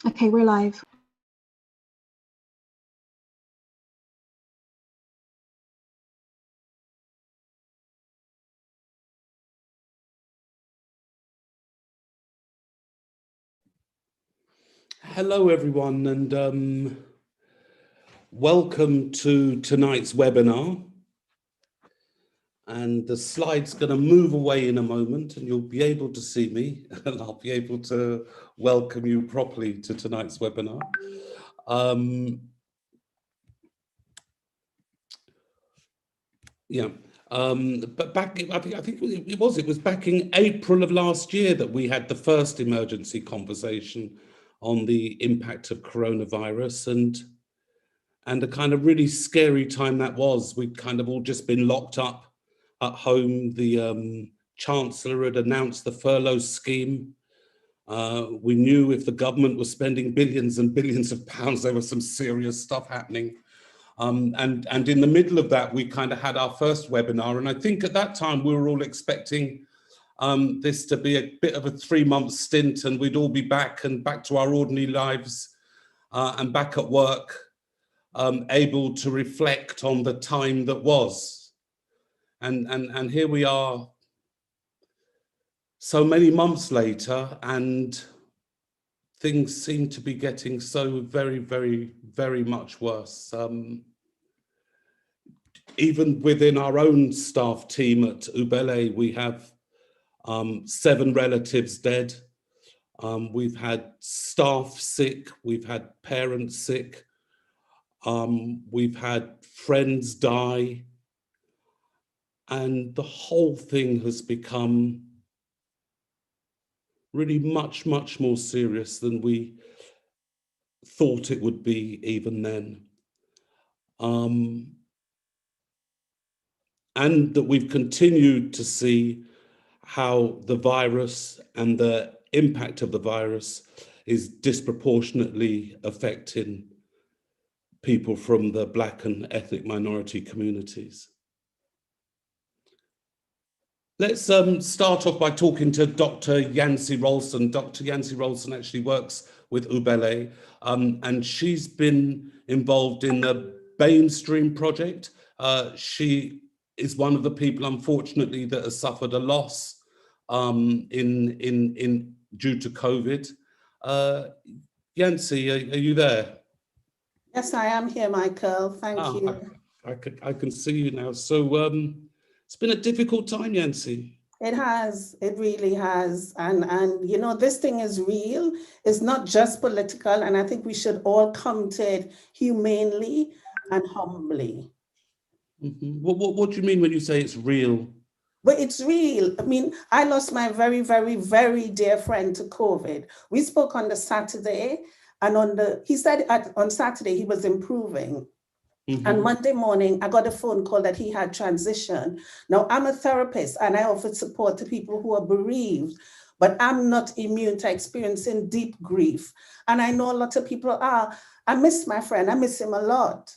Okay, we're live. Hello, everyone, and welcome to tonight's webinar. And the slide's going to move away in a moment, and you'll be able to see me, and I'll be able to welcome you properly to tonight's webinar. But back, I think it was back in April of last year that we had the first emergency conversation on the impact of coronavirus, and a kind of really scary time that was. We'd kind of all just been locked up at home. The Chancellor had announced the furlough scheme. We knew if the government was spending billions and billions of pounds, there was some serious stuff happening. And in the middle of that, we kind of had our first webinar. And I think at that time, we were all expecting this to be a bit of a 3-month stint, and we'd all be back to our ordinary lives and back at work, able to reflect on the time that was. And here we are so many months later, and things seem to be getting so very, very, very much worse. Even within our own staff team at Ubele, we have 7 relatives dead. We've had staff sick, we've had parents sick, we've had friends die, and the whole thing has become really much, much more serious than we thought it would be even then. And that we've continued to see how the virus and the impact of the virus is disproportionately affecting people from the Black and ethnic minority communities. Let's start off by talking to Dr. Yancy Rolson. Dr. Yancy Rolson actually works with Ubele, and she's been involved in the BAME stream project. She is one of the people, unfortunately, that has suffered a loss due to COVID. Yancy, are you there? Yes, I am here, Michael. Thank you. I can see you now. So it's been a difficult time, Yancy. It has, it really has. And you know, this thing is real. It's not just political. And I think we should all come to it humanely and humbly. Mm-hmm. What do you mean when you say it's real? But it's real. I mean, I lost my very, very, very dear friend to COVID. We spoke on the Saturday, and he said on Saturday he was improving. Mm-hmm. And Monday morning, I got a phone call that he had transitioned. Now, I'm a therapist and I offer support to people who are bereaved, but I'm not immune to experiencing deep grief. And I know a lot of people are. I miss my friend. I miss him a lot.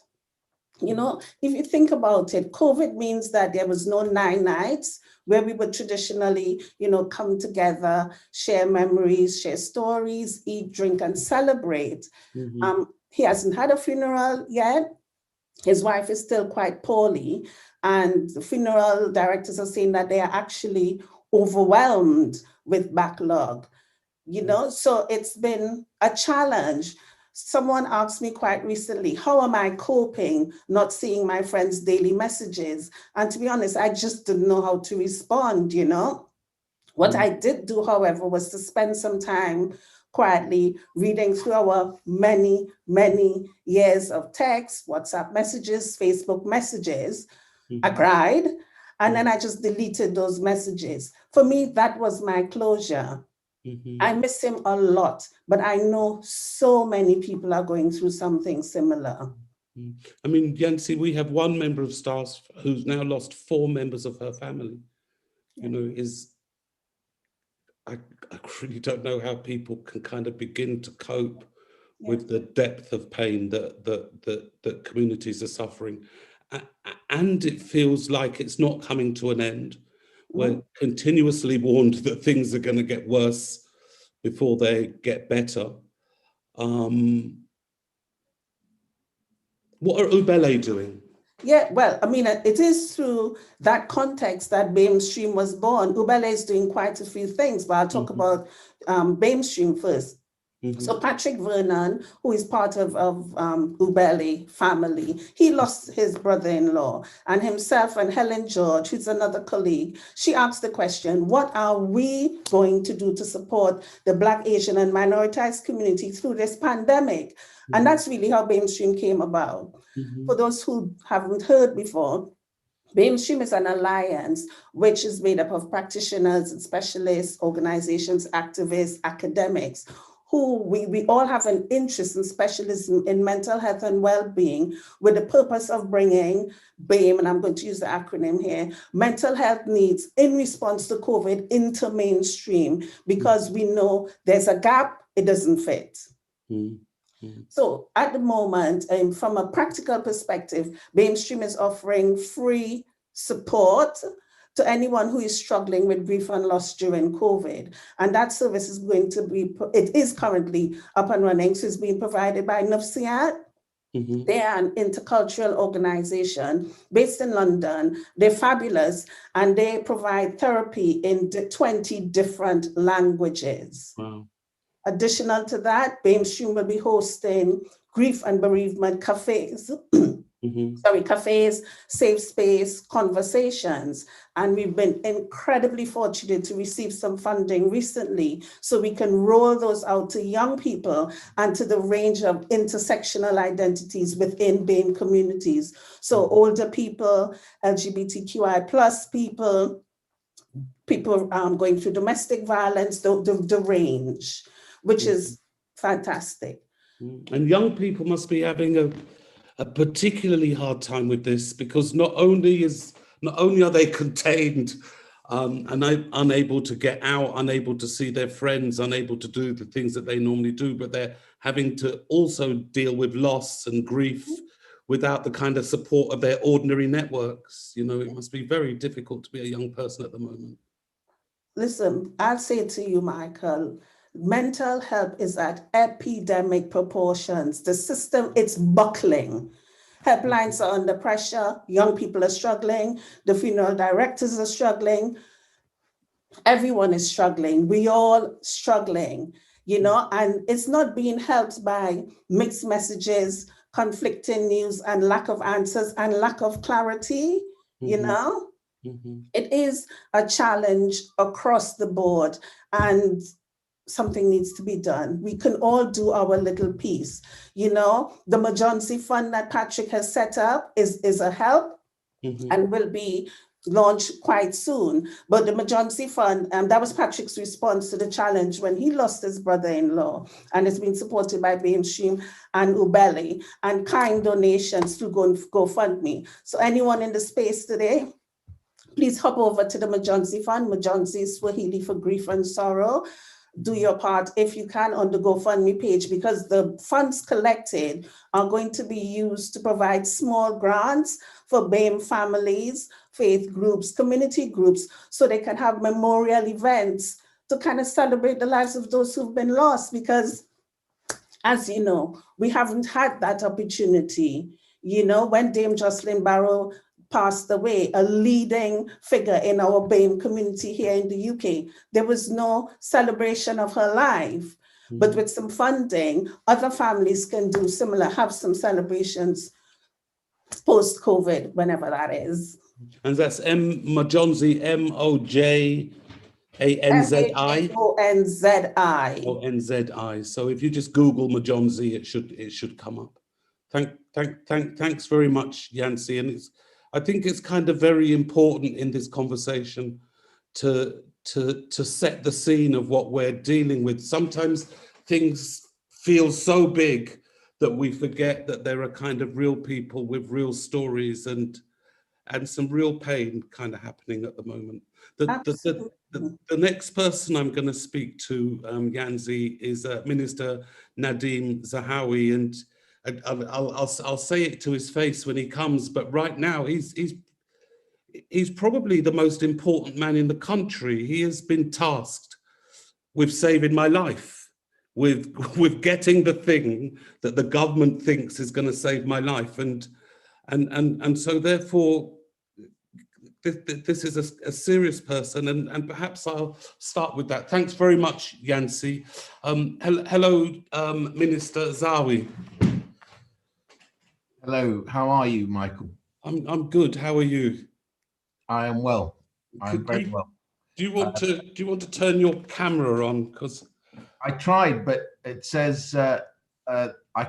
You know, if you think about it, COVID means that there was no 9 nights where we would traditionally, you know, come together, share memories, share stories, eat, drink, and celebrate. Mm-hmm. He hasn't had a funeral yet. His wife is still quite poorly, and the funeral directors are saying that they are actually overwhelmed with backlog, you know, so it's been a challenge. Someone asked me quite recently, how am I coping not seeing my friends' daily messages? And to be honest, I just didn't know how to respond, you know. What I did do, however, was to spend some time quietly reading through our many, many years of text, WhatsApp messages, Facebook messages. Mm-hmm. I cried, and then I just deleted those messages. For me, that was my closure. Mm-hmm. I miss him a lot, but I know so many people are going through something similar. I mean, Yancy, we have one member of staff who's now lost 4 members of her family. You know, I really don't know how people can kind of begin to cope with the depth of pain that communities are suffering. And it feels like it's not coming to an end. We're continuously warned that things are going to get worse before they get better. What are Ubele doing? Yeah, well, I mean, it is through that context that BAME Stream was born. Ubele is doing quite a few things, but I'll talk about BAME Stream first. So Patrick Vernon, who is part of Ubele family, he lost his brother-in-law, and himself and Helen George, who's another colleague, she asked the question, what are we going to do to support the Black, Asian, and minoritized community through this pandemic? And that's really how BAME Stream came about. For those who haven't heard before, BAME Stream is an alliance which is made up of practitioners, specialists, organizations, activists, academics, who we all have an interest and specialism in mental health and well-being, with the purpose of bringing BAME, and I'm going to use the acronym here, mental health needs in response to COVID into mainstream, because we know there's a gap, it doesn't fit. So at the moment, from a practical perspective, BAME Stream is offering free support to anyone who is struggling with grief and loss during COVID. And that service is going to be, it is currently up and running, so it's being provided by NUFCIAT. They are an intercultural organization based in London. They're fabulous, and they provide therapy in 20 different languages. Wow. Additional to that, BAME Stream will be hosting grief and bereavement cafes. Cafes, safe space, conversations. And we've been incredibly fortunate to receive some funding recently, so we can roll those out to young people and to the range of intersectional identities within BAME communities. So older people, LGBTQI plus people going through domestic violence, the range, which is fantastic. And young people must be having a particularly hard time with this, because not only are they contained and unable to get out, unable to see their friends, unable to do the things that they normally do, but they're having to also deal with loss and grief without the kind of support of their ordinary networks. You know, it must be very difficult to be a young person at the moment. Listen, I'll say to you, Michael, mental health is at epidemic proportions. The system, it's buckling. Helplines are under pressure. Young people are struggling. The funeral directors are struggling. Everyone is struggling. We all struggling, you know, and it's not being helped by mixed messages, conflicting news, and lack of answers and lack of clarity, you know? It is a challenge across the board, and something needs to be done. We can all do our little piece. You know, the Majonsi Fund that Patrick has set up is a help and will be launched quite soon. But the Majonsi Fund, that was Patrick's response to the challenge when he lost his brother-in-law, and it's been supported by BAME Stream and Ubele, and kind donations through GoFundMe. So anyone in the space today, please hop over to the Majonsi Fund. Majonsi is Swahili for grief and sorrow. Do your part if you can on the GoFundMe page, because the funds collected are going to be used to provide small grants for BAME families, faith groups, community groups, so they can have memorial events to kind of celebrate the lives of those who've been lost. Because, as you know, we haven't had that opportunity. You know, when Dame Jocelyn Barrow passed away, a leading figure in our BAME community here in the UK, there was no celebration of her life. But with some funding, other families can do similar, have some celebrations post-COVID, whenever that is. And that's Majonzi, Mojanzi. Onzi. Onzi. So if you just Google Majonzi, it should come up. Thanks very much, Yancy. And I think it's kind of very important in this conversation to set the scene of what we're dealing with. Sometimes things feel so big that we forget that there are kind of real people with real stories and some real pain kind of happening at the moment. The next person I'm going to speak to, Yancy, is Minister Nadim Zahawi, and I'll say it to his face when he comes, but right now he's probably the most important man in the country. He has been tasked with saving my life, with getting the thing that the government thinks is going to save my life, and so therefore this is a serious person, and perhaps I'll start with that. Thanks very much, Yancy. Hello, Minister Zawi. Hello, how are you, Michael? I'm good. How are you? I am well. I'm very well. Do you want to turn your camera on? Because I tried, but it says I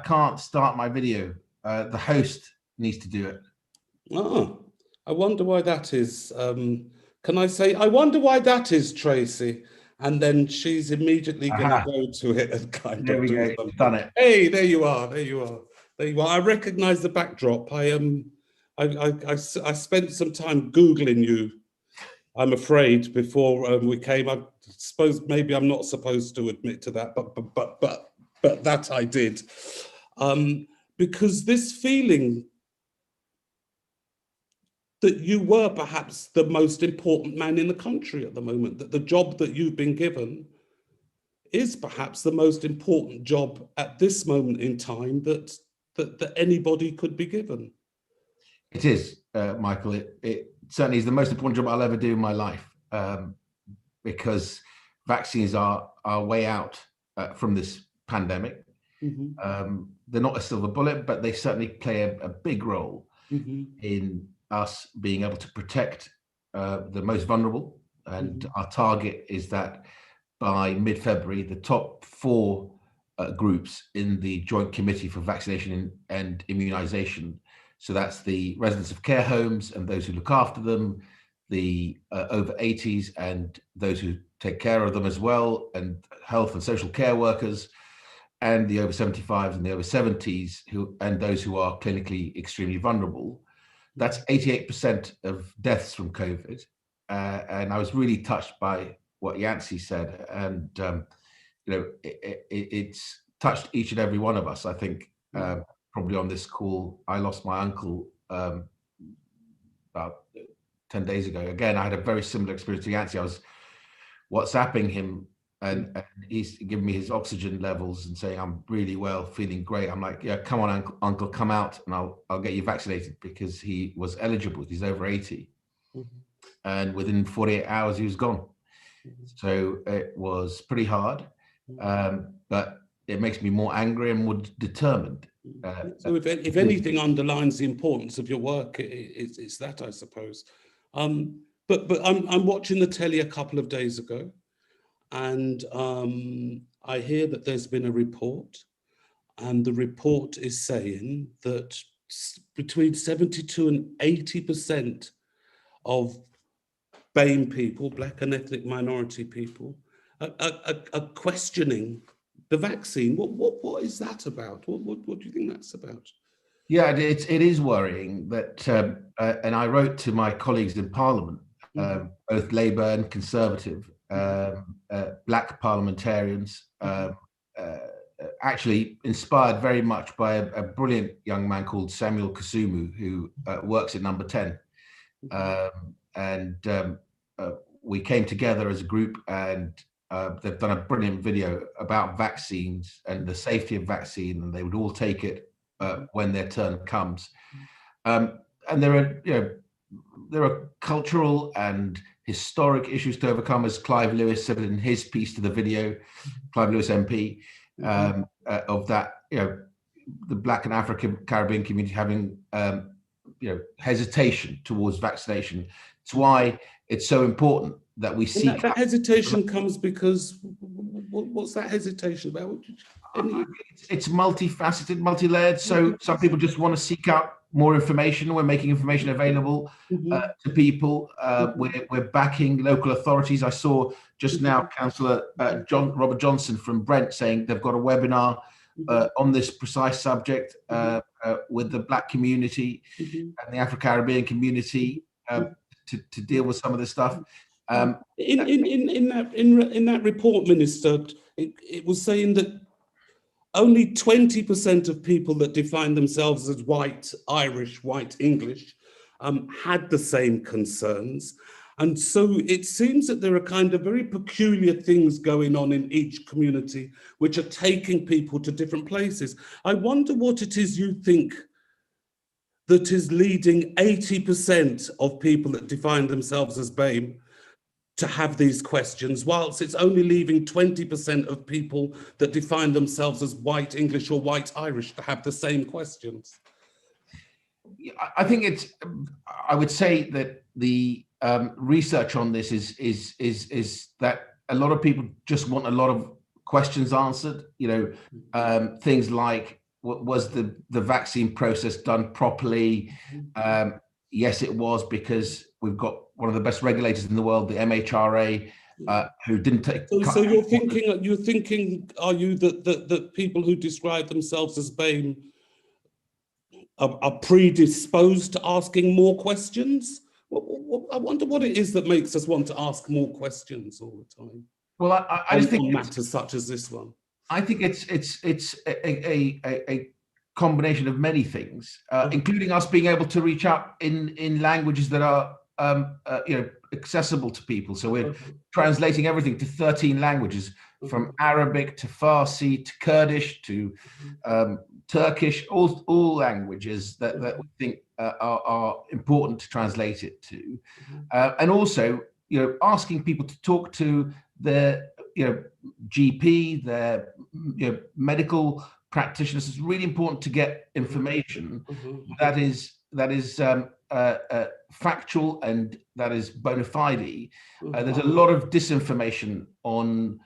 can't start my video. The host needs to do it. oh, I wonder why that is. Can I say, I wonder why that is, Tracy? And then she's immediately going to go to it and kind There of we do go. something. Done it. Hey, there you are. There you are. There you are. I recognise the backdrop. I spent some time Googling you, I'm afraid, before we came. I suppose maybe I'm not supposed to admit to that, but that I did, because this feeling that you were perhaps the most important man in the country at the moment, that the job that you've been given is perhaps the most important job at this moment in time that anybody could be given. It is, Michael. It certainly is the most important job I'll ever do in my life, because vaccines are our way out from this pandemic. Mm-hmm. They're not a silver bullet, but they certainly play a big role Mm-hmm. in us being able to protect the most vulnerable. And Mm-hmm. our target is that by mid-February, the top 4 groups in the Joint Committee for Vaccination and Immunization, so that's the residents of care homes and those who look after them, the over 80s and those who take care of them as well, and health and social care workers, and the over 75s and the over 70s, and those who are clinically extremely vulnerable. That's 88% of deaths from COVID. And I was really touched by what Yancy said. And, it's touched each and every one of us. I think probably on this call, I lost my uncle about 10 days ago. Again, I had a very similar experience to Yancy. I was WhatsApping him and he's giving me his oxygen levels and saying, I'm really well, feeling great. I'm like, yeah, come on, uncle, come out and I'll get you vaccinated, because he was eligible. He's over 80. Mm-hmm. And within 48 hours, he was gone. Mm-hmm. So it was pretty hard, but it makes me more angry and more determined. So if anything underlines the importance of your work, it's that, I suppose. But I'm watching the telly a couple of days ago, and I hear that there's been a report, and the report is saying that between 72 and 80% of BAME people, Black and ethnic minority people, are questioning the vaccine. What is that about? What do you think that's about? Yeah, it is worrying that, and I wrote to my colleagues in Parliament, both Labour and Conservative, Black parliamentarians, actually inspired very much by a brilliant young man called Samuel Kasumu, who works at Number 10. We came together as a group, and they've done a brilliant video about vaccines and the safety of vaccine, and they would all take it when their turn comes. And there are cultural and historic issues to overcome, as Clive Lewis said in his piece to the video, Clive Lewis MP, of that, the Black and African Caribbean community having, hesitation towards vaccination. It's why it's so important that we see that hesitation comes because what's that hesitation about? It's multifaceted, multi-layered. So some people just want to seek out more information. We're making information available to people. We're backing local authorities. I saw just now Councillor Robert Johnson from Brent saying they've got a webinar on this precise subject with the Black community and the Afro-Caribbean community to deal with some of this stuff. In that report, Minister, it was saying that only 20% of people that define themselves as white Irish, white English, had the same concerns. And so it seems that there are kind of very peculiar things going on in each community, which are taking people to different places. I wonder what it is you think that is leading 80% of people that define themselves as BAME to have these questions, whilst it's only leaving 20% of people that define themselves as white English or white Irish to have the same questions. I think it's, I would say that the research on this is that a lot of people just want a lot of questions answered. Things like, was the vaccine process done properly? Yes, it was, because we've got one of the best regulators in the world, the MHRA, who didn't take. So you're thinking, are you that people who describe themselves as BAME are predisposed to asking more questions? I wonder what it is that makes us want to ask more questions all the time. Well, I just think on matters such as this one. I think it's a combination of many things, including us being able to reach out in languages that are accessible to people. So we're translating everything to 13 languages, from Arabic to Farsi to Kurdish to Turkish, all languages that we think are important to translate it to, and also asking people to talk to their GP, their medical practitioners. Is really important to get information that is factual and that is bona fide. There's a lot of disinformation on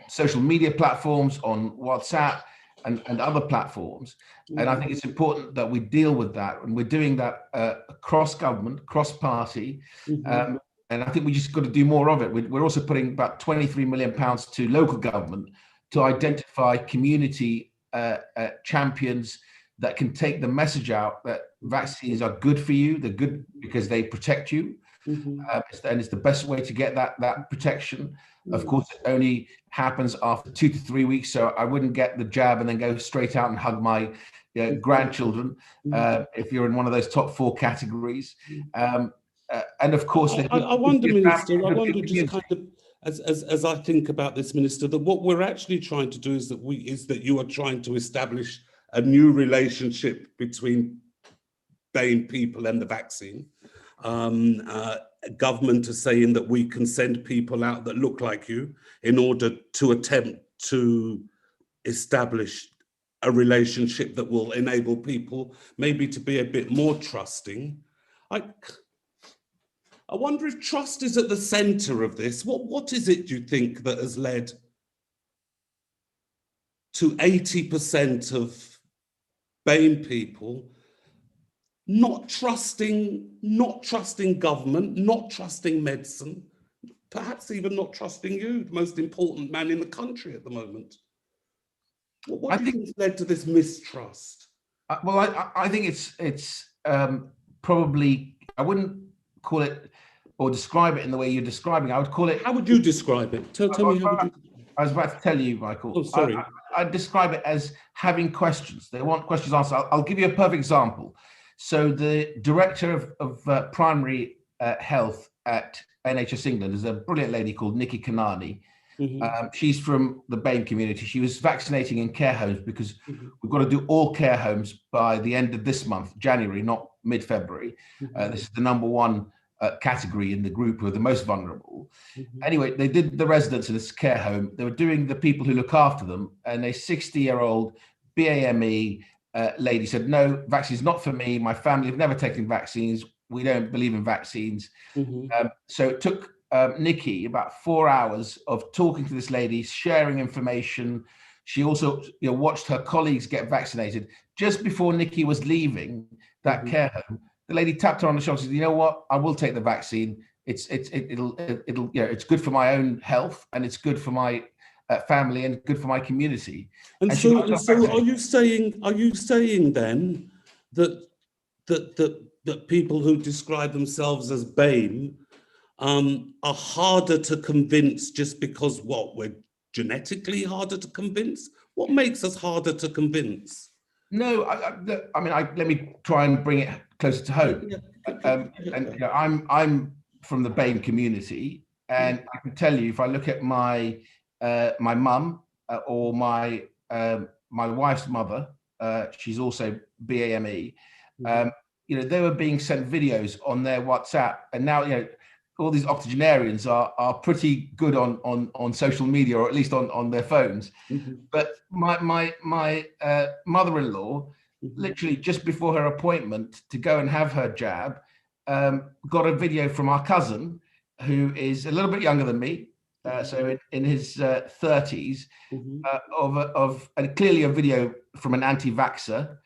social media platforms, on WhatsApp and other platforms, and I think it's important that we deal with that, and we're doing that across government, cross party, and I think we just got to do more of it. We're also putting about £23 million to local government to identify community champions that can take the message out that vaccines are good for you. They're good because they protect you. And it's the best way to get that protection. Of course, it only happens after 2 to 3 weeks. So I wouldn't get the jab and then go straight out and hug my grandchildren if you're in one of those top 4 categories. And of course, I wonder, Minister, I wonder just kind of, as I think about this, Minister, that what we're actually trying to do is that you are trying to establish a new relationship between BAME people and the vaccine. Government is saying that we can send people out that look like you in order to attempt to establish a relationship that will enable people maybe to be a bit more trusting. I wonder if trust is at the center of this. What is it, do you think, that has led to 80% of BAME people not trusting government, not trusting medicine, perhaps even not trusting you, the most important man in the country at the moment? What do you think has led to this mistrust? Well, I think it's probably, I wouldn't call it or describe it in the way you're describing. I would call it. How would you describe it? Tell me how would you. I was about to tell you, Michael. Oh, sorry. I'd describe it as having questions. They want questions answered. I'll give you a perfect example. So the director of primary health at NHS England is a brilliant lady called Nikki Kanani. She's from the BAME community. She was vaccinating in care homes because we've got to do all care homes by the end of this month, January, not mid-February. This is the #1 category in the group who are the most vulnerable. Anyway, they did the residents in this care home. They were doing the people who look after them, and a 60-year-old BAME lady said, "No, vaccine's not for me. My family have never taken vaccines. We don't believe in vaccines." So it took Nikki about 4 hours of talking to this lady, sharing information. She also watched her colleagues get vaccinated. Just before Nikki was leaving that care home, the lady tapped her on the shoulder and said, "You know what? I will take the vaccine. It's good for my own health, and it's good for my family, and good for my community." And so are you saying then that people who describe themselves as BAME are harder to convince just because we're genetically harder to convince? What makes us harder to convince? No, I mean, let me try and bring it closer to home. I'm from the BAME community, and I can tell you, if I look at my my mum or my wife's mother, she's also BAME. You know, they were being sent videos on their WhatsApp, and now, you know, all these octogenarians are pretty good on social media, or at least on their phones. But my mother-in-law, literally just before her appointment to go and have her jab, got a video from our cousin, who is a little bit younger than me, so in his 30s, and clearly a video from an anti-vaxxer,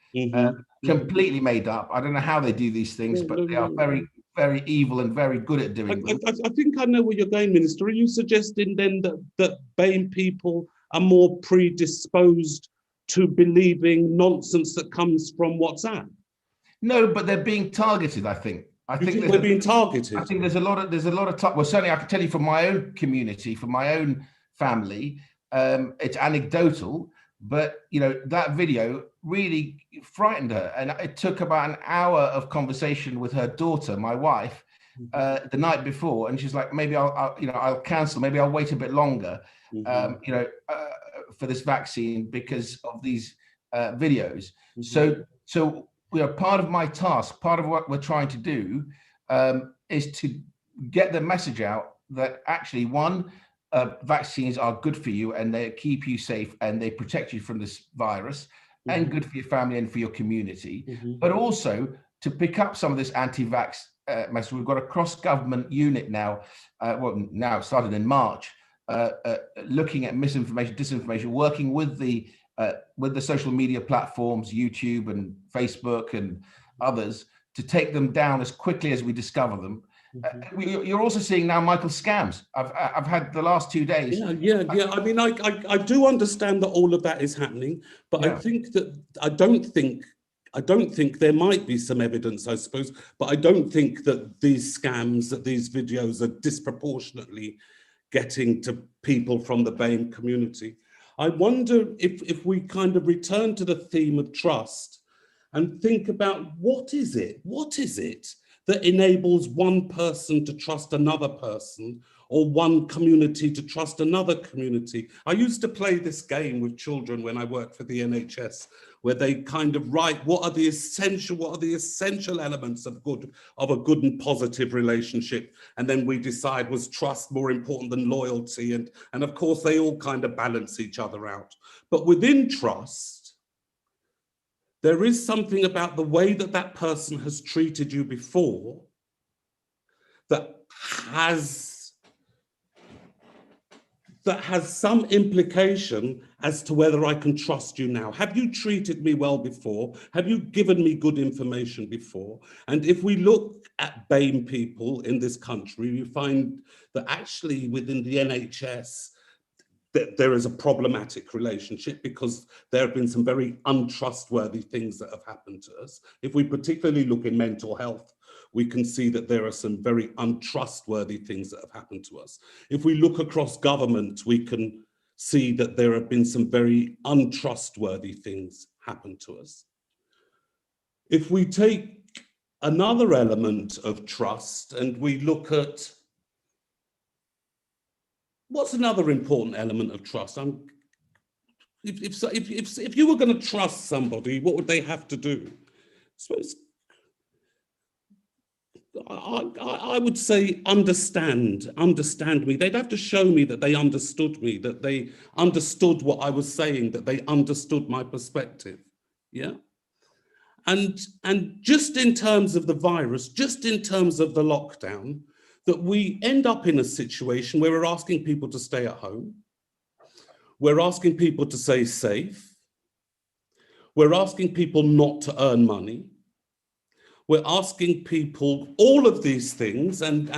completely made up. I don't know how they do these things, but they are very, very evil and very good at doing them. I think I know where you're going, Minister. Are you suggesting then that BAME people are more predisposed to believing nonsense that comes from WhatsApp? No, but they're being targeted, I think. I think they're being targeted. I think there's a lot of well, certainly I can tell you from my own community, from my own family, it's anecdotal, but you know, that video really frightened her, and it took about an hour of conversation with her daughter, my wife, the night before, and she's like, maybe I'll cancel, maybe I'll wait a bit longer, you know, for this vaccine because of these videos. So you know, part of my task, part of what we're trying to do, is to get the message out that actually, one, vaccines are good for you and they keep you safe and they protect you from this virus, and good for your family and for your community, but also to pick up some of this anti-vax message. We've got a cross-government unit now, well, now it started in March, looking at misinformation, disinformation, working with the social media platforms, YouTube and Facebook and others, to take them down as quickly as we discover them. You're also seeing now, Michael, scams. I've had the last 2 days. Yeah. I mean, I do understand that all of that is happening, but I think that I don't think there might be some evidence, I suppose, but I don't think that these scams, that these videos are disproportionately getting to people from the BAME community. I wonder if we kind of return to the theme of trust and think about what is it that enables one person to trust another person, or one community to trust another community. I used to play this game with children when I worked for the NHS, where they kind of write what are the essential elements of a good and positive relationship, and then we decide, was trust more important than loyalty, and of course they all kind of balance each other out. But within trust, there is something about the way that that person has treated you before that has some implication as to whether I can trust you now. Have you treated me well before? Have you given me good information before? And if we look at BAME people in this country, we find that actually within the NHS, that there is a problematic relationship, because there have been some very untrustworthy things that have happened to us. If we particularly look in mental health, we can see that there are some very untrustworthy things that have happened to us. If we look across government, we can see that there have been some very untrustworthy things happen to us. If we take another element of trust and we look at what's another important element of trust? If you were going to trust somebody, what would they have to do? I suppose I would say understand me. They'd have to show me that they understood me, that they understood what I was saying, that they understood my perspective. Yeah. And just in terms of the virus, just in terms of the lockdown, that we end up in a situation where we're asking people to stay at home. We're asking people to stay safe. We're asking people not to earn money. We're asking people all of these things, and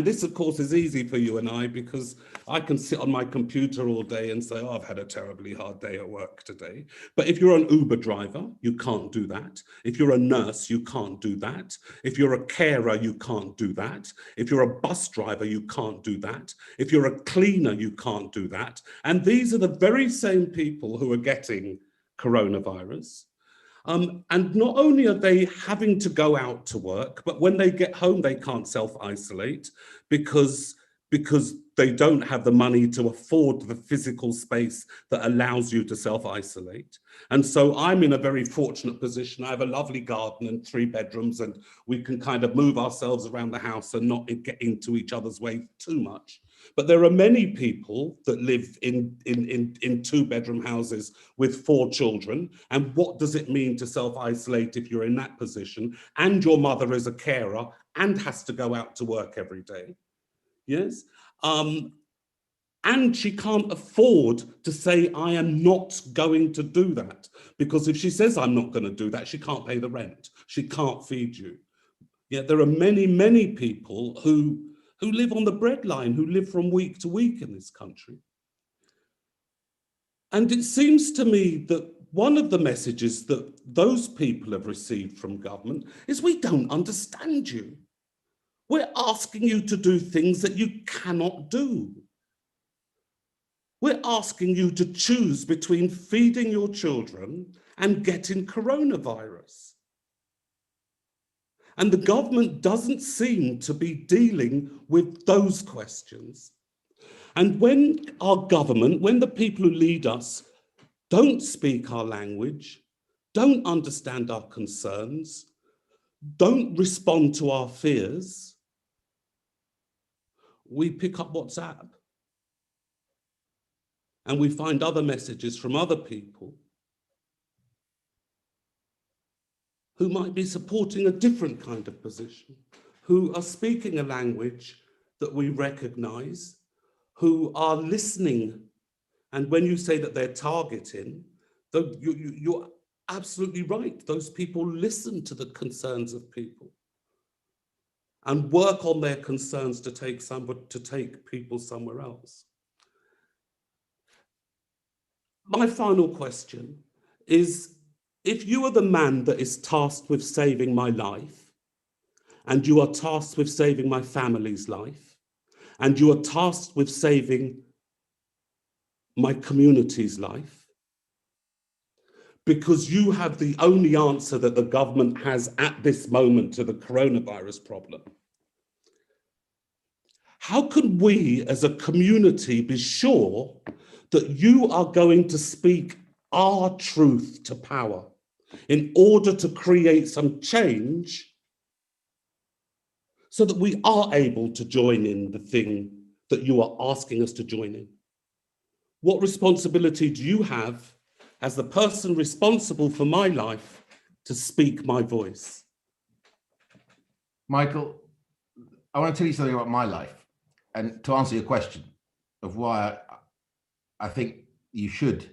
this, of course, is easy for you and I, because I can sit on my computer all day and say, oh, I've had a terribly hard day at work today. But if you're an Uber driver, you can't do that. If you're a nurse, you can't do that. If you're a carer, you can't do that. If you're a bus driver, you can't do that. If you're a cleaner, you can't do that. And these are the very same people who are getting coronavirus. And not only are they having to go out to work, but when they get home, they can't self-isolate because they don't have the money to afford the physical space that allows you to self-isolate. And so I'm in a very fortunate position. I have a lovely garden and 3 bedrooms, and we can kind of move ourselves around the house and not get into each other's way too much. But there are many people that live in 2-bedroom houses with 4 children. And what does it mean to self-isolate if you're in that position and your mother is a carer and has to go out to work every day? Yes. And she can't afford to say, I am not going to do that. Because if she says, I'm not going to do that, she can't pay the rent. She can't feed you. Yet there are many, many people who live on the breadline, who live from week to week in this country. And it seems to me that one of the messages that those people have received from government is, we don't understand you. We're asking you to do things that you cannot do. We're asking you to choose between feeding your children and getting coronavirus. And the government doesn't seem to be dealing with those questions. And when our government, when the people who lead us don't speak our language, don't understand our concerns, don't respond to our fears, we pick up WhatsApp and we find other messages from other people who might be supporting a different kind of position, who are speaking a language that we recognize, who are listening. And when you say that they're targeting, you're absolutely right. Those people listen to the concerns of people and work on their concerns to take people somewhere else. My final question is, if you are the man that is tasked with saving my life, and you are tasked with saving my family's life, and you are tasked with saving my community's life, because you have the only answer that the government has at this moment to the coronavirus problem, how can we as a community be sure that you are going to speak our truth to power in order to create some change so that we are able to join in the thing that you are asking us to join in? What responsibility do you have as the person responsible for my life to speak my voice? Michael, I want to tell you something about my life, and to answer your question of why I think you should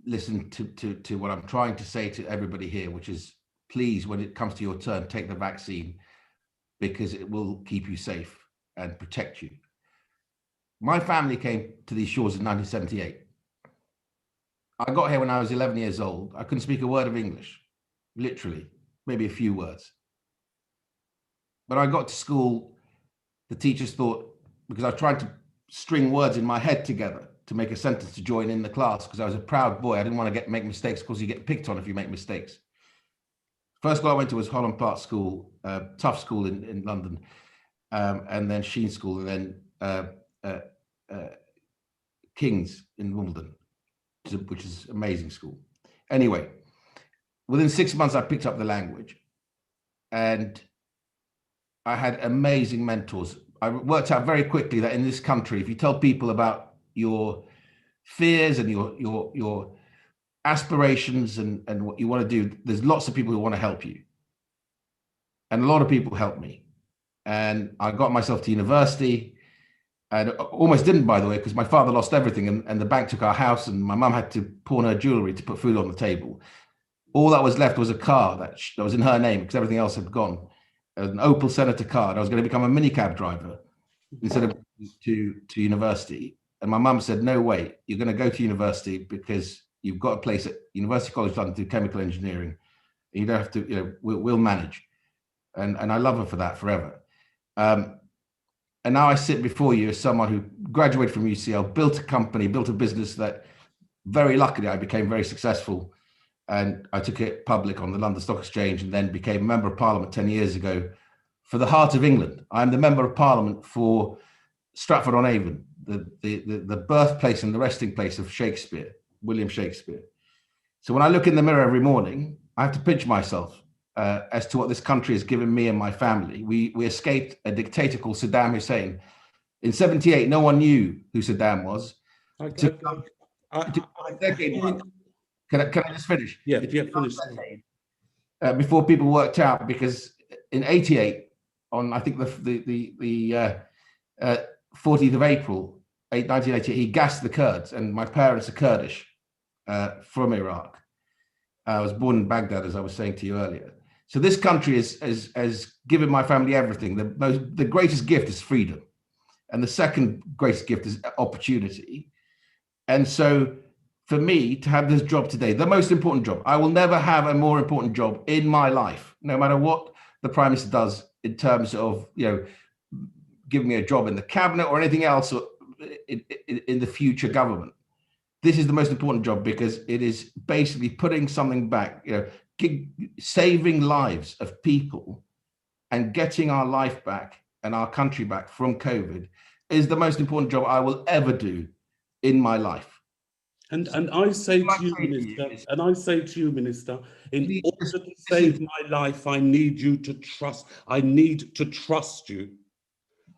listen to what I'm trying to say to everybody here, which is, please, when it comes to your turn, take the vaccine, because it will keep you safe and protect you. My family came to these shores in 1978. I got here when I was 11 years old. I couldn't speak a word of English, literally, maybe a few words. When I got to school, the teachers thought, because I was trying to string words in my head together to make a sentence to join in the class, because I was a proud boy. I didn't want to make mistakes, because you get picked on if you make mistakes. First school I went to was Holland Park School, tough school in London, and then Sheen School, and then King's in Wimbledon, which is an amazing school. Anyway, within 6 months, I picked up the language, and I had amazing mentors. I worked out very quickly that in this country, if you tell people about your fears and your aspirations and what you want to do, there's lots of people who want to help you. And a lot of people helped me. And I got myself to university, and almost didn't, by the way, because my father lost everything, and the bank took our house, and my mum had to pawn her jewelry to put food on the table. All that was left was a car that was in her name, because everything else had gone. An Opel Senator car. I was going to become a minicab driver instead of to university. And my mum said, no way, you're going to go to university because you've got a place at University College London to do chemical engineering. And you don't have to, we'll manage. And I love her for that forever. And now I sit before you as someone who graduated from UCL, built a company, built a business that very luckily I became very successful and I took it public on the London Stock Exchange, and then became a member of Parliament 10 years ago for the heart of England. I'm the member of Parliament for Stratford-on-Avon, the birthplace and the resting place of Shakespeare, William Shakespeare. So when I look in the mirror every morning, I have to pinch myself as to what this country has given me and my family. We escaped a dictator called Saddam Hussein. In 78, no one knew who Saddam was. Can I just finish? Yeah, if you have finished. Before people worked out, because in 88, on I think the 14th of April, 1988, he gassed the Kurds, and my parents are Kurdish from Iraq. I was born in Baghdad, as I was saying to you earlier. So this country has given my family everything. The greatest gift is freedom, and the second greatest gift is opportunity. And so for me to have this job today, the most important job, I will never have a more important job in my life, no matter what the Prime Minister does in terms of, giving me a job in the cabinet or anything else or in the future government. This is the most important job because it is basically putting something back, saving lives of people and getting our life back and our country back from COVID is the most important job I will ever do in my life. And I say to you, Minister, in order to save my life, I need you to trust. I need to trust you.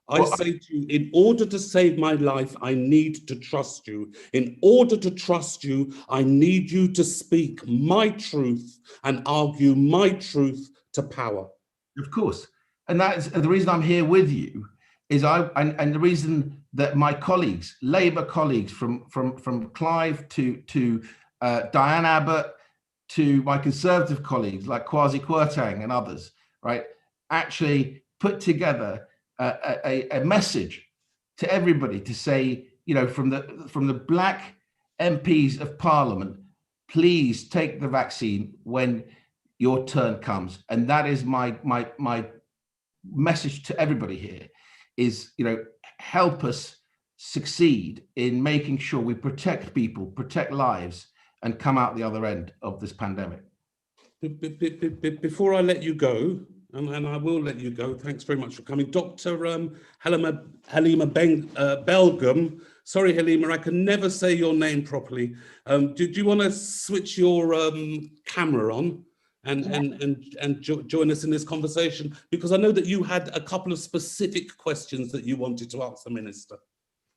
I say to you, in order to save my life, I need to trust you. In order to trust you, I need you to speak my truth and argue my truth to power. Of course. And that's the reason I'm here with you is and the reason that my colleagues, Labour colleagues from Clive to Diane Abbott to my Conservative colleagues like Kwasi Kwarteng and others, right, actually put together a message to everybody to say, from the black MPs of Parliament, please take the vaccine when your turn comes. And that is my message to everybody here is, help us succeed in making sure we protect people, protect lives, and come out the other end of this pandemic. Before I let you go, and I will let you go, thanks very much for coming. Dr. Halima Belgum, sorry Halima, I can never say your name properly. Do you want to switch your camera on and join us in this conversation? Because I know that you had a couple of specific questions that you wanted to ask the Minister.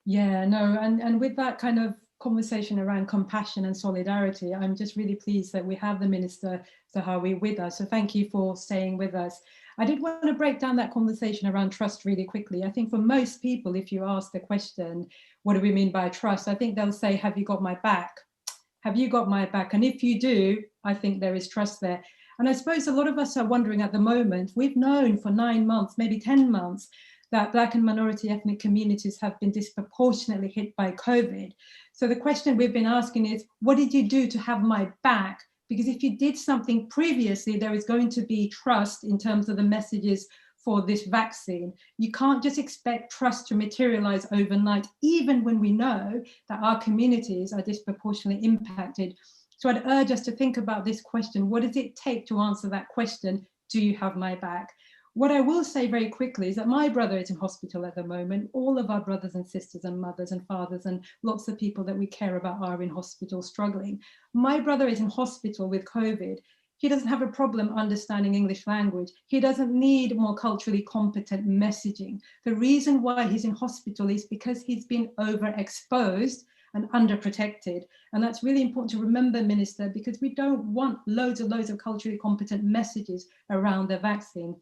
Yeah, no, and with that kind of conversation around compassion and solidarity, I'm just really pleased that we have the Minister Zahawi with us. So thank you for staying with us. I did want to break down that conversation around trust really quickly. I think for most people, if you ask the question, what do we mean by trust? I think they'll say, have you got my back? Have you got my back? And if you do, I think there is trust there. And I suppose a lot of us are wondering at the moment, we've known for 9 months, maybe 10 months, that Black and minority ethnic communities have been disproportionately hit by COVID. So the question we've been asking is, what did you do to have my back? Because if you did something previously, there is going to be trust in terms of the messages for this vaccine. You can't just expect trust to materialize overnight, even when we know that our communities are disproportionately impacted. So I'd urge us to think about this question. What does it take to answer that question? Do you have my back? What I will say very quickly is that my brother is in hospital at the moment. All of our brothers and sisters and mothers and fathers and lots of people that we care about are in hospital struggling. My brother is in hospital with COVID. He doesn't have a problem understanding English language. He doesn't need more culturally competent messaging. The reason why he's in hospital is because he's been overexposed and underprotected. And that's really important to remember, Minister, because we don't want loads of culturally competent messages around the vaccine.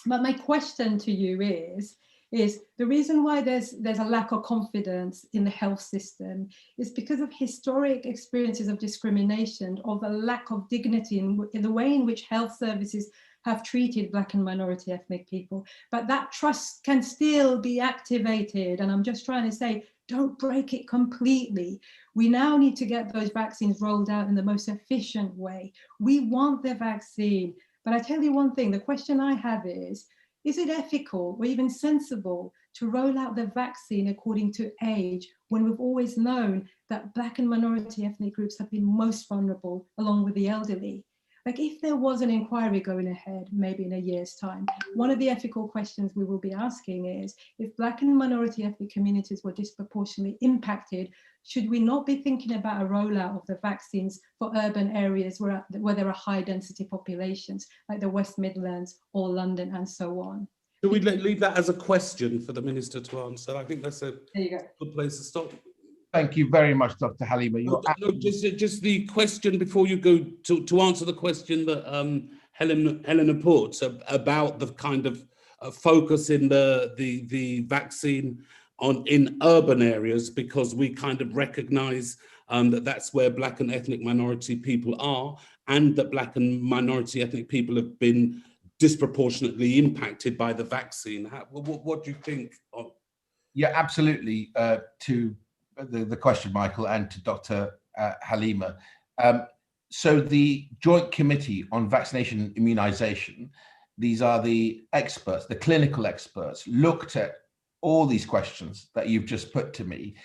But my question to you is the reason why there's a lack of confidence in the health system is because of historic experiences of discrimination, of a lack of dignity in the way in which health services have treated Black and minority ethnic people. But that trust can still be activated. And I'm just trying to say, don't break it completely. We now need to get those vaccines rolled out in the most efficient way. We want the vaccine. But I tell you one thing, the question I have is it ethical or even sensible to roll out the vaccine according to age, when we've always known that Black and minority ethnic groups have been most vulnerable, along with the elderly. Like, if there was an inquiry going ahead, maybe in a year's time, one of the ethical questions we will be asking is, if Black and minority ethnic communities were disproportionately impacted, should we not be thinking about a rollout of the vaccines for urban areas where there are high density populations, like the West Midlands or London and so on? Do we leave that as a question for the Minister to answer? I think that's a good place to stop. Thank you very much, Dr. Halima. No, just the question before you go to answer the question that Helena put about the kind of focus in the vaccine in urban areas, because we kind of recognise that that's where Black and ethnic minority people are, and that Black and minority ethnic people have been disproportionately impacted by the vaccine. What do you think? Yeah, absolutely. To the question, Michael, and to Dr. Halima. So the Joint Committee on Vaccination and Immunisation, these are the experts, the clinical experts, looked at all these questions that you've just put to me.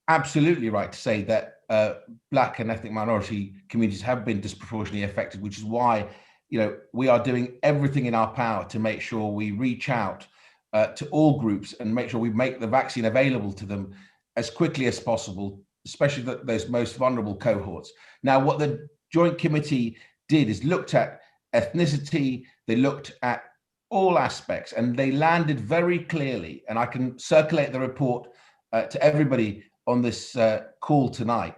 Absolutely right to say that Black and ethnic minority communities have been disproportionately affected, which is why, you know, we are doing everything in our power to make sure we reach out to all groups and make sure we make the vaccine available to them as quickly as possible, especially those most vulnerable cohorts. Now, what the Joint Committee did is looked at ethnicity, they looked at all aspects, and they landed very clearly, and I can circulate the report to everybody on this call tonight,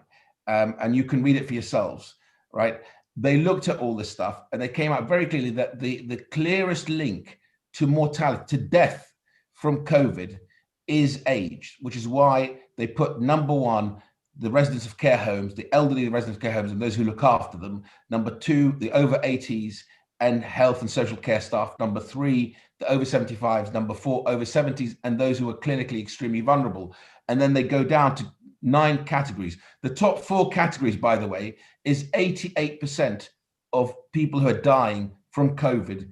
and you can read it for yourselves, right? They looked at all this stuff and they came out very clearly that the clearest link to mortality, to death from COVID, is age, which is why they put number one, the residents of care homes, the elderly residents of care homes and those who look after them. Number two, the over 80s and health and social care staff. Number three, the over 75s. Number four, over 70s and those who are clinically extremely vulnerable. And then they go down to 9 categories. The top 4 categories, by the way, is 88% of people who are dying from COVID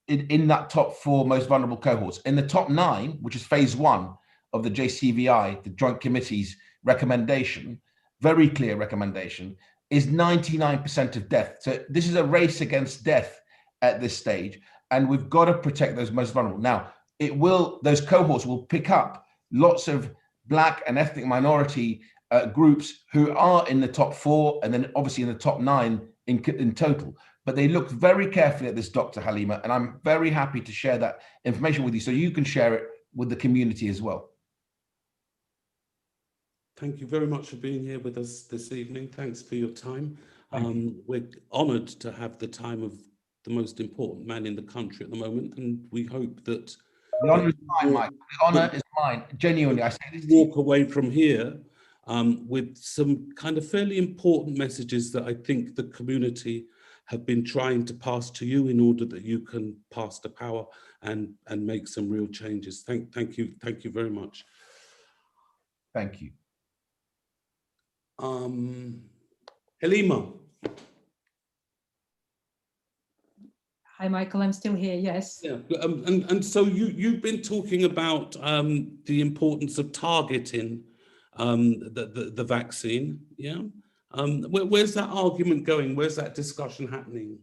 in that top 4 most vulnerable cohorts. In the top 9, which is phase 1 of the JCVI, the Joint Committee's recommendation, very clear recommendation, is 99% of death. So this is a race against death at this stage, and we've got to protect those most vulnerable. Now, those cohorts will pick up lots of Black and ethnic minority groups who are in the top 4 and then obviously in the top 9 in total. But they looked very carefully at this, Dr. Halima, and I'm very happy to share that information with you so you can share it with the community as well. Thank you very much for being here with us this evening. Thanks for your time. We're honoured to have the time of the most important man in the country at the moment, and we hope that the honour is mine, Mike. The honour is mine. Genuinely, I say this. Walk away from here with some kind of fairly important messages that I think the community have been trying to pass to you in order that you can pass the power and make some real changes. Thank you very much. Thank you. Halima. Hi, Michael, I'm still here, yes. Yeah, and so you've been talking about the importance of targeting the vaccine, yeah? Where's that argument going? Where's that discussion happening?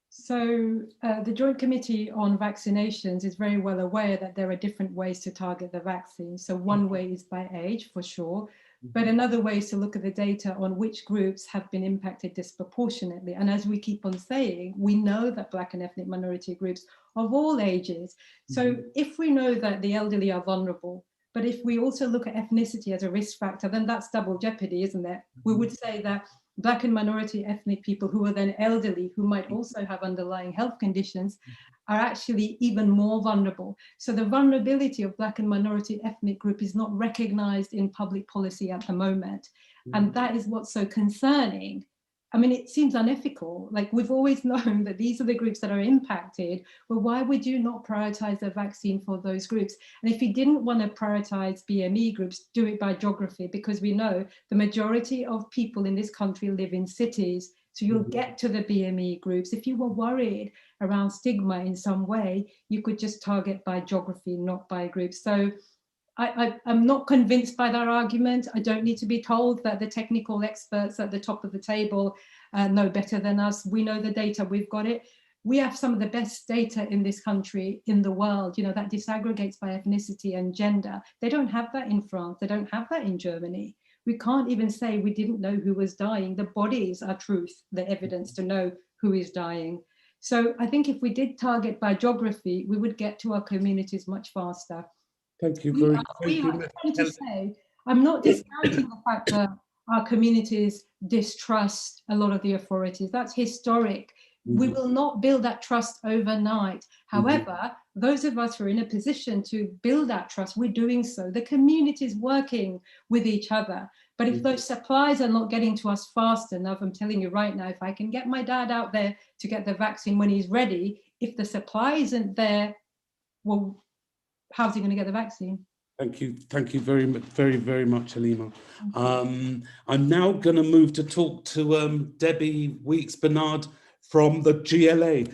So the Joint Committee on Vaccinations is very well aware that there are different ways to target the vaccine. So one way is by age, for sure. But another way is to look at the data on which groups have been impacted disproportionately. And as we keep on saying, we know that Black and ethnic minority groups of all ages. So if we know that the elderly are vulnerable, but if we also look at ethnicity as a risk factor, then that's double jeopardy, isn't it? We would say that Black and minority ethnic people who are then elderly, who might also have underlying health conditions, are actually even more vulnerable. So the vulnerability of Black and minority ethnic group is not recognized in public policy at the moment. And that is what's so concerning. I mean, it seems unethical. Like, we've always known that these are the groups that are impacted, but why would you not prioritize the vaccine for those groups? And if you didn't want to prioritize BME groups, do it by geography, because we know the majority of people in this country live in cities. So you'll get to the BME groups. If you were worried around stigma in some way, you could just target by geography, not by groups. So I'm not convinced by that argument. I don't need to be told that the technical experts at the top of the table know better than us. We know the data, we've got it. We have some of the best data in this country, in the world, you know, that disaggregates by ethnicity and gender. They don't have that in France. They don't have that in Germany. We can't even say we didn't know who was dying. The bodies are truth, the evidence to know who is dying. So I think if we did target by geography, we would get to our communities much faster. Thank you very much. I'm not discounting the fact that our communities distrust a lot of the authorities. That's historic. We will not build that trust overnight. However, those of us who are in a position to build that trust, we're doing so. The community is working with each other. But if those supplies are not getting to us fast enough, I'm telling you right now, if I can get my dad out there to get the vaccine when he's ready, if the supply isn't there, well, how's he going to get the vaccine? Thank you very much, Halima. I'm now going to move to talk to Debbie Weeks-Bernard from the GLA.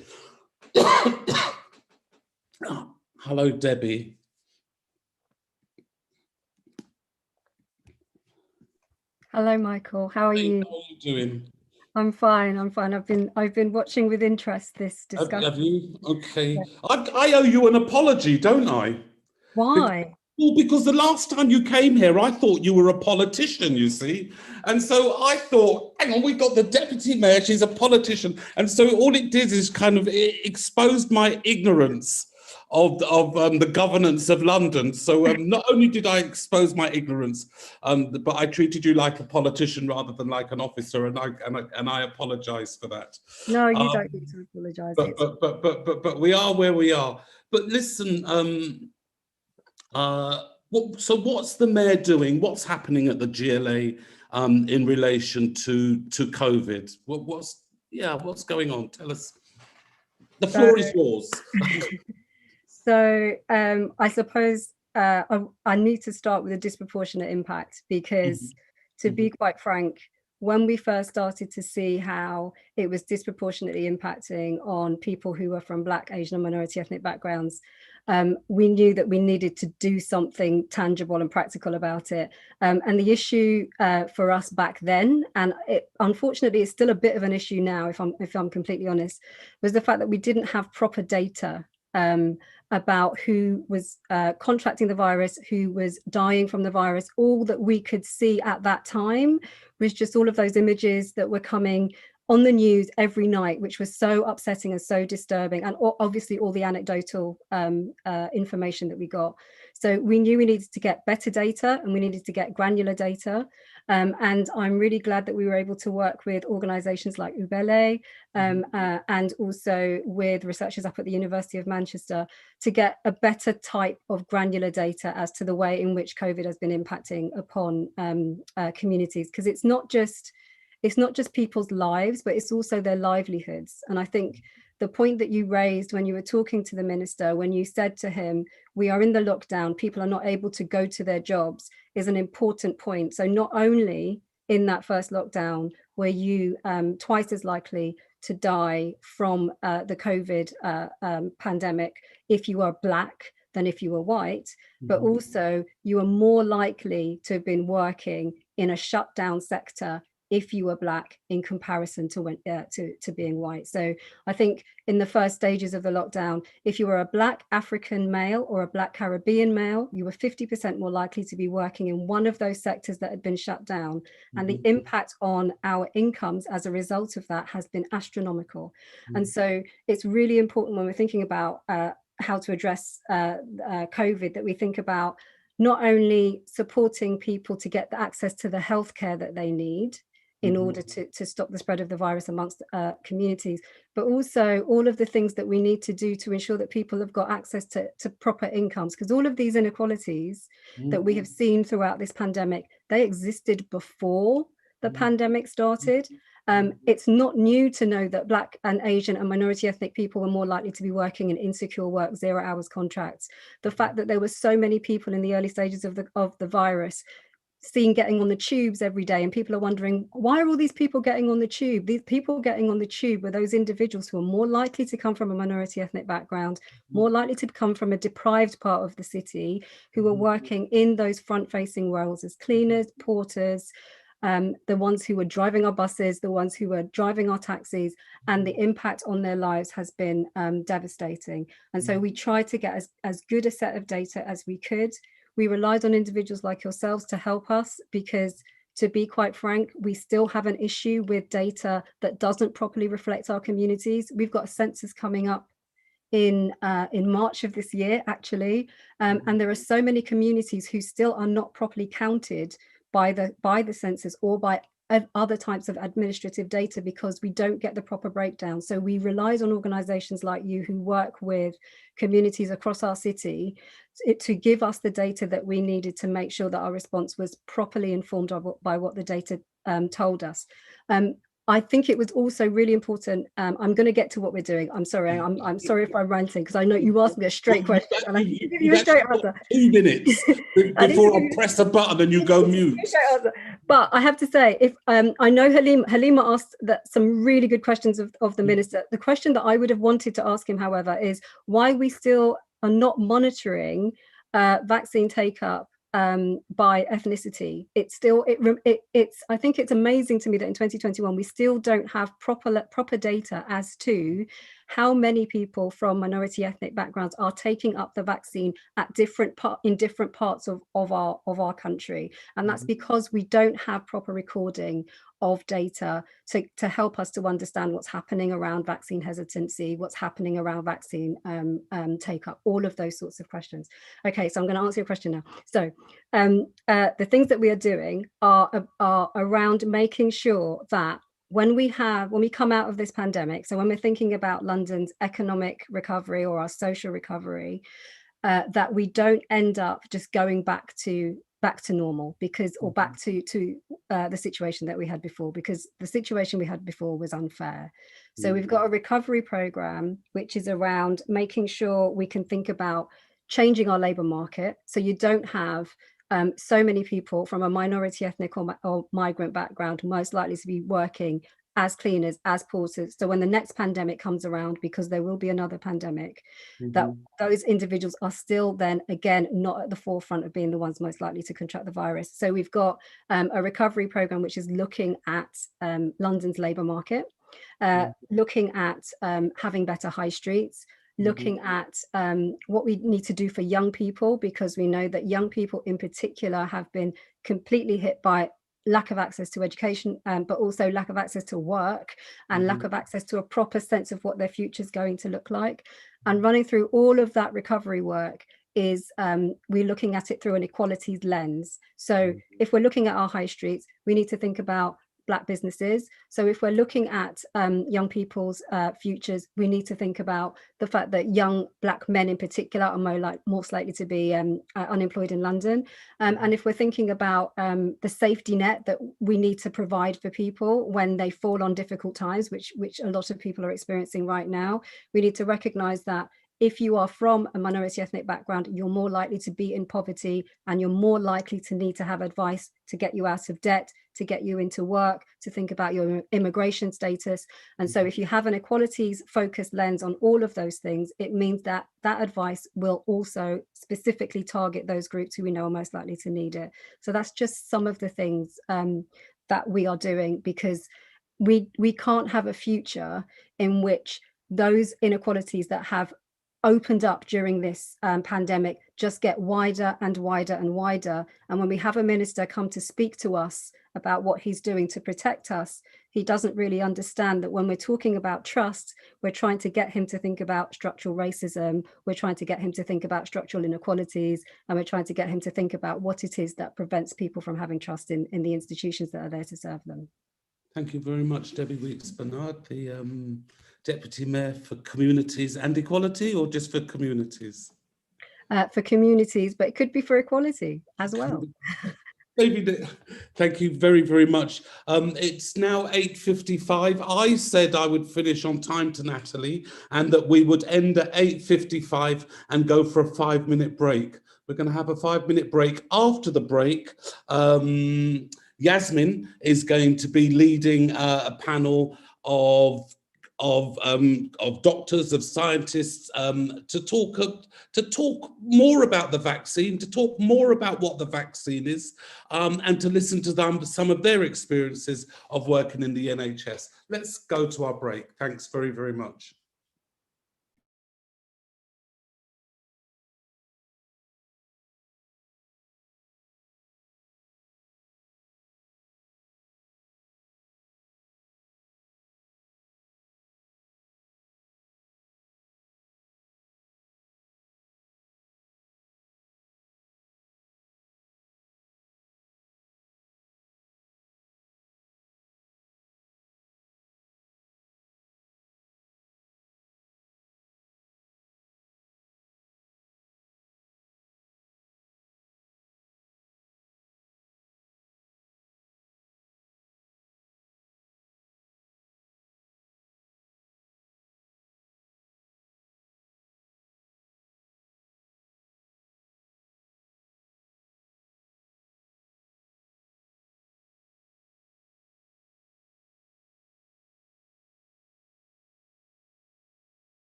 Hello, Debbie. Hello, Michael. How are you? How are you doing? I'm fine. I've been watching with interest this discussion. Have you? Okay. Yeah. I owe you an apology, don't I? Why? Because the last time you came here, I thought you were a politician, you see. And so I thought, hang on, we got the deputy mayor, she's a politician. And so all it did is kind of exposed my ignorance of the governance of London. So not only did I expose my ignorance, but I treated you like a politician rather than like an officer, and I apologise for that. No, you don't need to apologise. But we are where we are. But listen, so what's the mayor doing? What's happening at the GLA in relation to COVID? What's going on? Tell us. The floor is yours. So I suppose I need to start with a disproportionate impact because, to be quite frank, when we first started to see how it was disproportionately impacting on people who were from Black, Asian and minority ethnic backgrounds, we knew that we needed to do something tangible and practical about it. And the issue for us back then, and unfortunately it's still a bit of an issue now, if I'm completely honest, was the fact that we didn't have proper data about who was contracting the virus, who was dying from the virus. All that we could see at that time was just all of those images that were coming on the news every night, which was so upsetting and so disturbing, and obviously all the anecdotal information that we got. So we knew we needed to get better data and we needed to get granular data. And I'm really glad that we were able to work with organisations like Ubele and also with researchers up at the University of Manchester to get a better type of granular data as to the way in which COVID has been impacting upon communities, because it's not just people's lives, but it's also their livelihoods. And I think the point that you raised when you were talking to the minister, when you said to him, we are in the lockdown, people are not able to go to their jobs, is an important point. So not only in that first lockdown were you twice as likely to die from the COVID pandemic if you are Black than if you were white, but also you are more likely to have been working in a shutdown sector if you were Black in comparison to being white. So I think in the first stages of the lockdown, if you were a Black African male or a Black Caribbean male, you were 50% more likely to be working in one of those sectors that had been shut down. And the impact on our incomes as a result of that has been astronomical. And so it's really important when we're thinking about how to address COVID, that we think about not only supporting people to get the access to the healthcare that they need in order to stop the spread of the virus amongst communities, but also all of the things that we need to do to ensure that people have got access to proper incomes, because all of these inequalities that we have seen throughout this pandemic, they existed before the pandemic started. It's not new to know that Black and Asian and minority ethnic people were more likely to be working in insecure work, 0 hours contracts. The fact that there were so many people in the early stages of the virus seen getting on the tubes every day, and people are wondering, why are all these people getting on the tube? These people getting on the tube were those individuals who are more likely to come from a minority ethnic background, more likely to come from a deprived part of the city, who are working in those front-facing roles as cleaners, porters, the ones who were driving our buses, the ones who were driving our taxis, and the impact on their lives has been devastating. And so we tried to get as good a set of data as we could. We relied on individuals like yourselves to help us, because, to be quite frank, we still have an issue with data that doesn't properly reflect our communities. We've got a census coming up in March of this year, actually, and there are so many communities who still are not properly counted by the census or by other types of administrative data, because we don't get the proper breakdown. So we relied on organizations like you who work with communities across our city to give us the data that we needed to make sure that our response was properly informed by what the data told us. I think it was also really important. I'm going to get to what we're doing. I'm sorry. I'm sorry if I'm ranting, because I know you asked me a straight question and I give you a straight answer. 2 minutes before I press the button and you go mute. But I have to say, if I know Halima asked some really good questions of the minister. The question that I would have wanted to ask him, however, is why we still are not monitoring vaccine take-up by ethnicity. It's I think it's amazing to me that in 2021 we still don't have proper data as to how many people from minority ethnic backgrounds are taking up the vaccine at different parts of our country, and that's because we don't have proper recording of data to help us to understand what's happening around vaccine hesitancy, what's happening around vaccine take up, all of those sorts of questions. Okay, so I'm going to answer your question now. So the things that we are doing are around making sure that when we come out of this pandemic, so when we're thinking about London's economic recovery or our social recovery, that we don't end up just going back to normal, or back to the situation that we had before, because the situation we had before was unfair. So we've got a recovery program which is around making sure we can think about changing our labour market, so you don't have so many people from a minority ethnic or migrant background most likely to be working as cleaners, as porters. So when the next pandemic comes around, because there will be another pandemic, that those individuals are still then again not at the forefront of being the ones most likely to contract the virus. So we've got a recovery program which is looking at London's labour market, looking at having better high streets, looking at what we need to do for young people, because we know that young people in particular have been completely hit by lack of access to education, but also lack of access to work and lack of access to a proper sense of what their future is going to look like. And running through all of that recovery work is we're looking at it through an equalities lens. So if we're looking at our high streets, we need to think about Black businesses. So if we're looking at young people's futures, we need to think about the fact that young Black men in particular are most likely to be unemployed in London. And if we're thinking about the safety net that we need to provide for people when they fall on difficult times, which a lot of people are experiencing right now, we need to recognize that if you are from a minority ethnic background, you're more likely to be in poverty, and you're more likely to need to have advice to get you out of debt, to get you into work, to think about your immigration status. And so if you have an equalities focused lens on all of those things, it means that that advice will also specifically target those groups who we know are most likely to need it. So that's just some of the things that we are doing, because we can't have a future in which those inequalities that have opened up during this pandemic just get wider and wider and wider. And when we have a minister come to speak to us about what he's doing to protect us, he doesn't really understand that when we're talking about trust, we're trying to get him to think about structural racism, we're trying to get him to think about structural inequalities, and we're trying to get him to think about what it is that prevents people from having trust in the institutions that are there to serve them. Thank you very much, Debbie Weeks-Bernard, the Deputy Mayor for Communities and Equality, or just for communities? For communities, but it could be for equality as well. David, thank you very, very much. It's now 8:55. I said I would finish on time to Natalie, and that we would end at 8:55 and go for a 5-minute break. We're going to have a 5-minute break. After the break, Yasmin is going to be leading a panel of doctors, of scientists, to talk more about the vaccine, to talk more about what the vaccine is, and to listen to some of their experiences of working in the NHS. Let's go to our break. Thanks very, very much.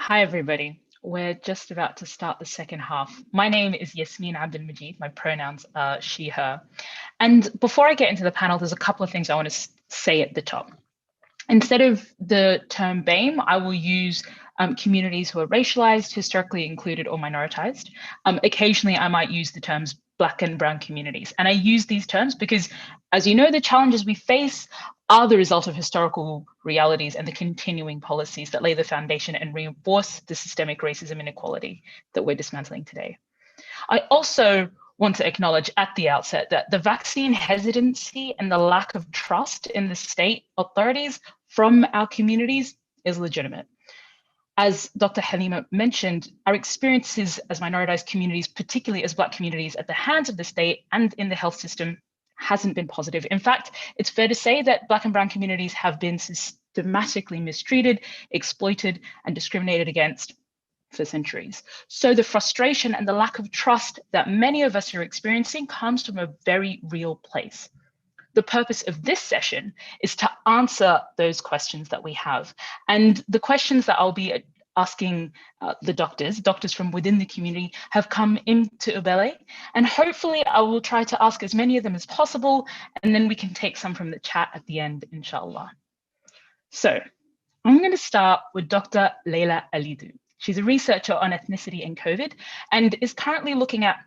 Hi, everybody. We're just about to start the second half. My name is Yasmin Abdul Majid. My pronouns are she, her. And before I get into the panel, there's a couple of things I want to say at the top. Instead of the term BAME, I will use communities who are racialized, historically included, or minoritized. Occasionally, I might use the terms Black and Brown communities. And I use these terms because, as you know, the challenges we face are the result of historical realities and the continuing policies that lay the foundation and reinforce the systemic racism inequality that we're dismantling today. I also want to acknowledge at the outset that the vaccine hesitancy and the lack of trust in the state authorities from our communities is legitimate. As Dr. Halima mentioned, our experiences as minoritized communities, particularly as Black communities at the hands of the state and in the health system, hasn't been positive. In fact, it's fair to say that Black and Brown communities have been systematically mistreated, exploited, and discriminated against for centuries. So the frustration and the lack of trust that many of us are experiencing comes from a very real place. The purpose of this session is to answer those questions that we have. And the questions that I'll be asking the doctors from within the community have come into Ubele, and hopefully I will try to ask as many of them as possible, and then we can take some from the chat at the end, inshallah. So I'm going to start with Dr. Leila Alidou. She's a researcher on ethnicity and COVID and is currently looking at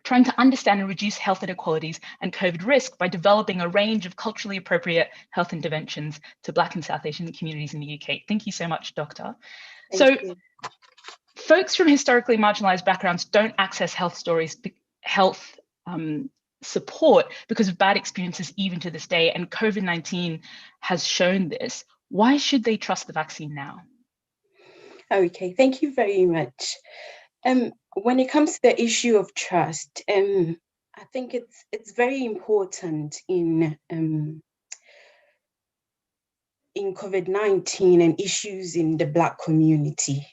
trying to understand and reduce health inequalities and COVID risk by developing a range of culturally appropriate health interventions to Black and South Asian communities in the UK. Thank you so much, Doctor. Thank you. Folks from historically marginalized backgrounds don't access health support because of bad experiences even to this day, and COVID-19 has shown this. Why should they trust the vaccine now? Okay, thank you very much. When it comes to the issue of trust, I think it's very important in COVID-19 and issues in the Black community.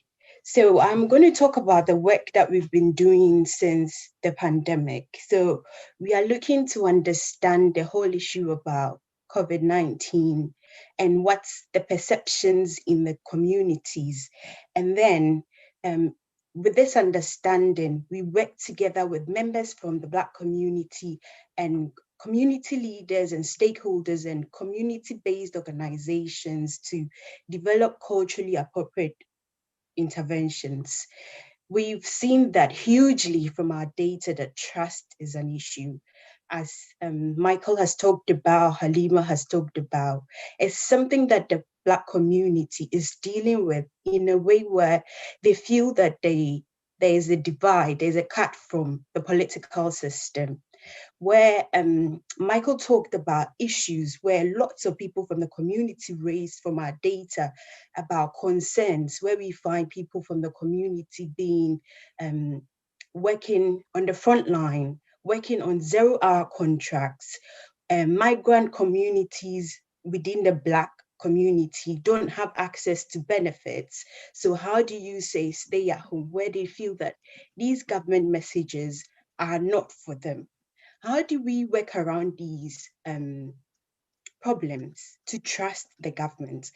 So I'm going to talk about the work that we've been doing since the pandemic. So we are looking to understand the whole issue about COVID-19 and what's the perceptions in the communities. And then with this understanding, we work together with members from the Black community and community leaders and stakeholders and community-based organizations to develop culturally appropriate interventions. We've seen that hugely from our data that trust is an issue. As Michael has talked about, Halima has talked about, it's something that the Black community is dealing with in a way where they feel that there is a divide, there's a cut from the political system, where Michael talked about issues where lots of people from the community raised from our data about concerns, where we find people from the community being working on the front line, working on 0-hour contracts, migrant communities within the Black community don't have access to benefits. So how do you say stay at home, where they feel that these government messages are not for them? How do we work around these problems to trust the government?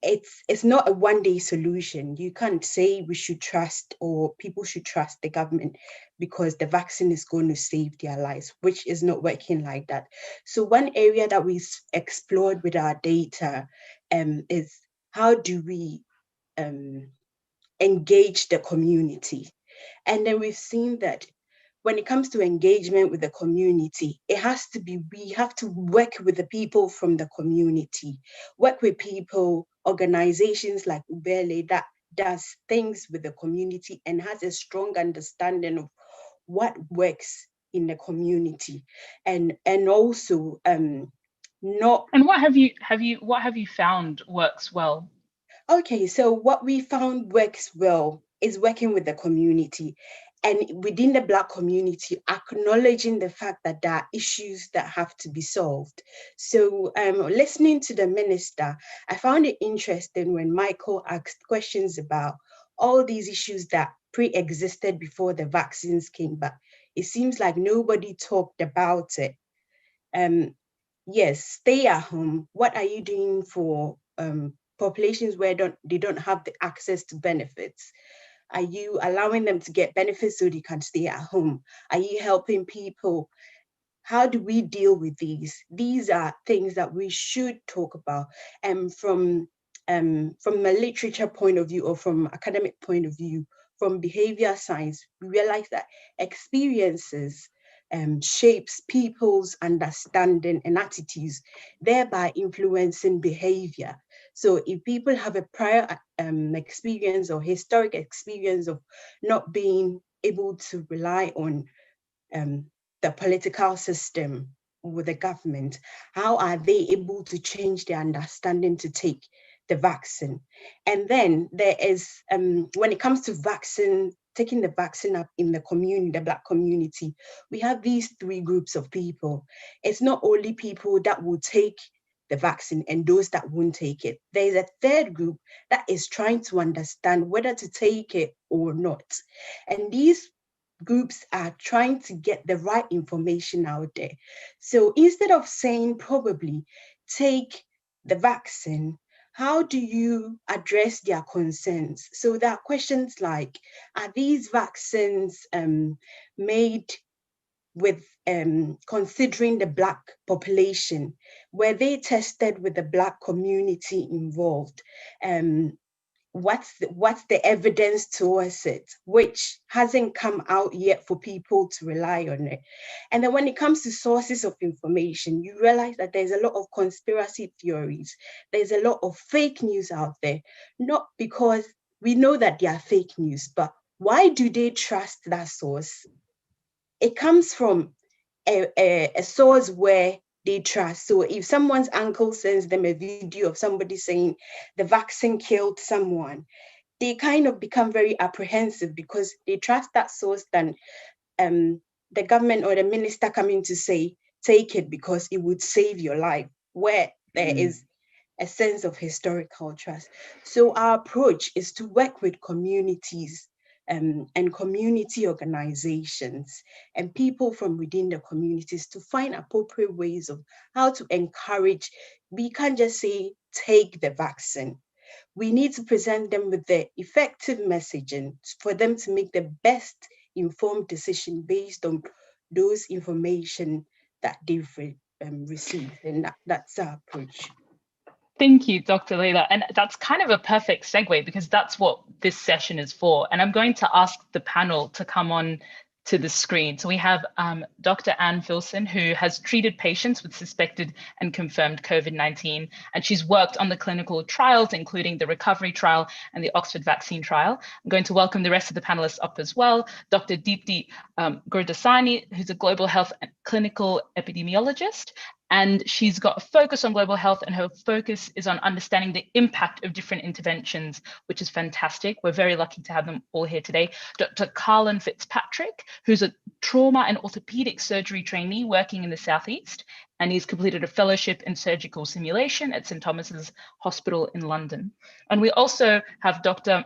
It's not a one-day solution. You can't say we should trust or people should trust the government because the vaccine is going to save their lives, which is not working like that. So one area that we explored with our data is how do we engage the community? And then we've seen that when it comes to engagement with the community, we have to work with the people from the community, work with people, organizations like Ubele that does things with the community and has a strong understanding of what works in the community, and also not. And what have you found works well? Okay, so what we found works well is working with the community. And within the Black community, acknowledging the fact that there are issues that have to be solved. So listening to the minister, I found it interesting when Michael asked questions about all these issues that pre-existed before the vaccines came back. It seems like nobody talked about it. Yes, stay at home. What are you doing for populations where they don't have the access to benefits? Are you allowing them to get benefits so they can stay at home? Are you helping people? How do we deal with these? These are things that we should talk about. And from a literature point of view, or from academic point of view, from behavior science, we realize that experiences shapes people's understanding and attitudes, thereby influencing behavior. So if people have a prior experience or historic experience of not being able to rely on the political system with the government, how are they able to change their understanding to take the vaccine? And then there is, when it comes to vaccine, taking the vaccine up in the community, the Black community, we have these three groups of people. It's not only people that will take the vaccine and those that won't take it. There's a third group that is trying to understand whether to take it or not. And these groups are trying to get the right information out there. So instead of saying probably take the vaccine, how do you address their concerns? So there are questions like, are these vaccines made with considering the Black population? Were they tested with the Black community involved? What's the evidence towards it, which hasn't come out yet for people to rely on it? And then when it comes to sources of information, you realize that there's a lot of conspiracy theories. There's a lot of fake news out there, not because we know that they are fake news, but why do they trust that source? It comes from a source where they trust. So if someone's uncle sends them a video of somebody saying the vaccine killed someone, they kind of become very apprehensive because they trust that source than the government or the minister coming to say, take it because it would save your life, where there is a sense of historical trust. So our approach is to work with communities and community organizations and people from within the communities to find appropriate ways of how to encourage. We can't just say, take the vaccine. We need to present them with the effective messaging for them to make the best informed decision based on those information that they've received. And that's our approach. Thank you, Dr. Leila. And that's kind of a perfect segue because that's what this session is for. And I'm going to ask the panel to come on to the screen. So we have Dr. Anne Filson, who has treated patients with suspected and confirmed COVID-19, and she's worked on the clinical trials, including the recovery trial and the Oxford vaccine trial. I'm going to welcome the rest of the panelists up as well. Dr. Deepti Gurdasani, who's a global health and clinical epidemiologist, and she's got a focus on global health, and her focus is on understanding the impact of different interventions, which is fantastic. We're very lucky to have them all here today. Dr. Carlin Fitzpatrick, who's a trauma and orthopedic surgery trainee working in the Southeast, and he's completed a fellowship in surgical simulation at St. Thomas's Hospital in London. And we also have Dr.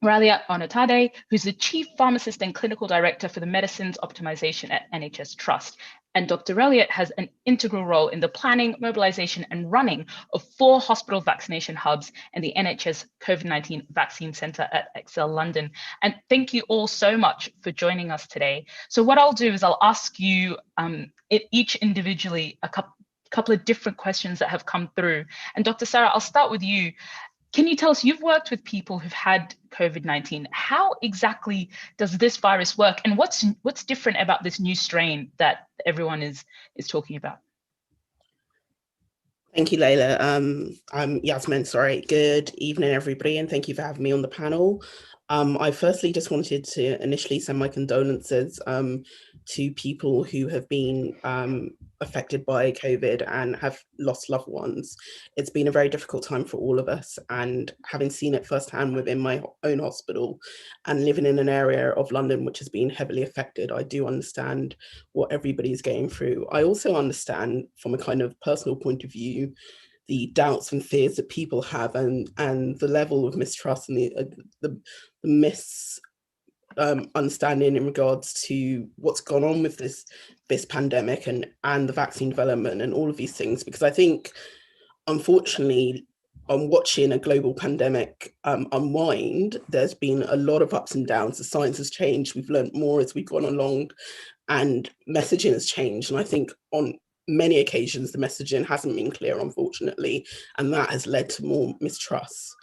Ralia Onatade, who's the Chief Pharmacist and Clinical Director for the Medicines Optimization at NHS Trust. And Dr. Elliott has an integral role in the planning, mobilization, and running of 4 hospital vaccination hubs and the NHS COVID-19 Vaccine Centre at Excel London. And thank you all so much for joining us today. So what I'll do is I'll ask you each individually a couple of different questions that have come through. And Dr. Sarah, I'll start with you. Can you tell us, you've worked with people who've had COVID-19. How exactly does this virus work? And what's different about this new strain that everyone is talking about? Thank you, Leila. I'm Yasmin, sorry. Good evening, everybody, and thank you for having me on the panel. I firstly just wanted to initially send my condolences to people who have been affected by COVID and have lost loved ones. It's been a very difficult time for all of us, and having seen it firsthand within my own hospital and living in an area of London which has been heavily affected, I do understand what everybody's going through. I also understand from a kind of personal point of view the doubts and fears that people have, and the level of mistrust and the understanding in regards to what's gone on with this pandemic and the vaccine development and all of these things. Because I think, unfortunately, on watching a global pandemic unwind, there's been a lot of ups and downs. The science has changed. We've learned more as we've gone along, and messaging has changed. And I think on many occasions, the messaging hasn't been clear, unfortunately, and that has led to more mistrust.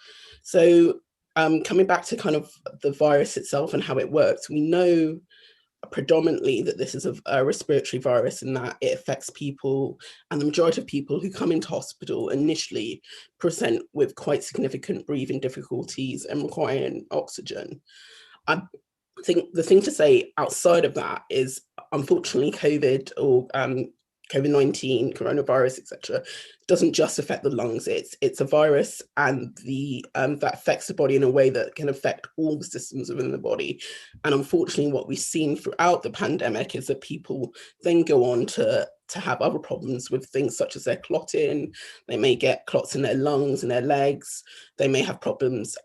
So coming back to kind of the virus itself and how it works, we know predominantly that this is a respiratory virus and that it affects people, and the majority of people who come into hospital initially present with quite significant breathing difficulties and requiring oxygen. I think the thing to say outside of that is, unfortunately, COVID or COVID-19, coronavirus, etc., doesn't just affect the lungs. It's a virus, and that affects the body in a way that can affect all the systems within the body. And unfortunately, what we've seen throughout the pandemic is that people then go on to have other problems with things such as their clotting. They may get clots in their lungs and their legs. They may have problems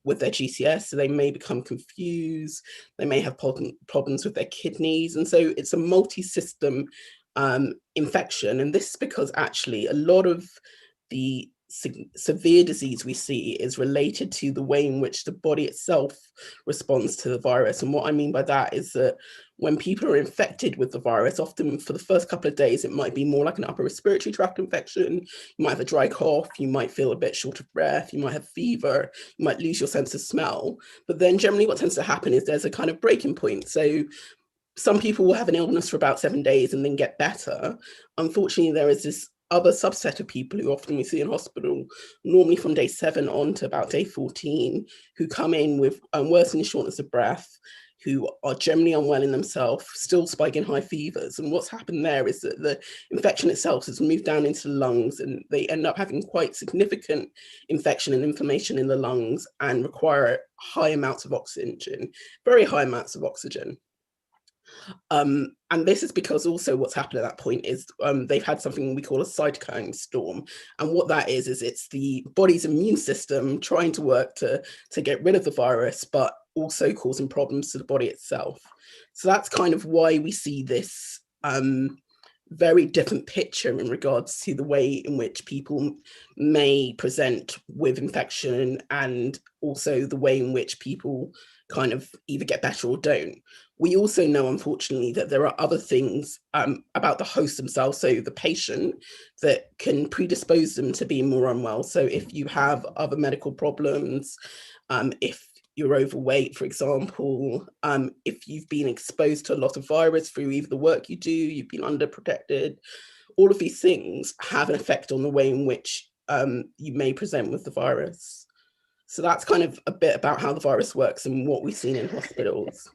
with their GCS, so they may become confused. They may have problems with their kidneys. And so it's a multi-system infection. And this is because actually a lot of the severe disease we see is related to the way in which the body itself responds to the virus. And what I mean by that is that when people are infected with the virus, often for the first couple of days, it might be more like an upper respiratory tract infection. You might have a dry cough, you might feel a bit short of breath, you might have fever, you might lose your sense of smell. But then generally what tends to happen is there's a kind of breaking point. So some people will have an illness for about 7 days and then get better. Unfortunately, there is this other subset of people who often we see in hospital, normally from day 7 on to about day 14, who come in with worsening shortness of breath, who are generally unwell in themselves, still spiking high fevers. And what's happened there is that the infection itself has moved down into the lungs, and they end up having quite significant infection and inflammation in the lungs and require high amounts of oxygen, very high amounts of oxygen. And this is because also what's happened at that point is they've had something we call a cytokine storm. And what that is it's the body's immune system trying to work to get rid of the virus, but also causing problems to the body itself. So that's kind of why we see this very different picture in regards to the way in which people may present with infection, and also the way in which people kind of either get better or don't. We also know, unfortunately, that there are other things about the host themselves, so the patient, that can predispose them to being more unwell. So if you have other medical problems, if you're overweight, for example, if you've been exposed to a lot of virus through either the work you do, you've been underprotected, all of these things have an effect on the way in which you may present with the virus. So that's kind of a bit about how the virus works and what we've seen in hospitals.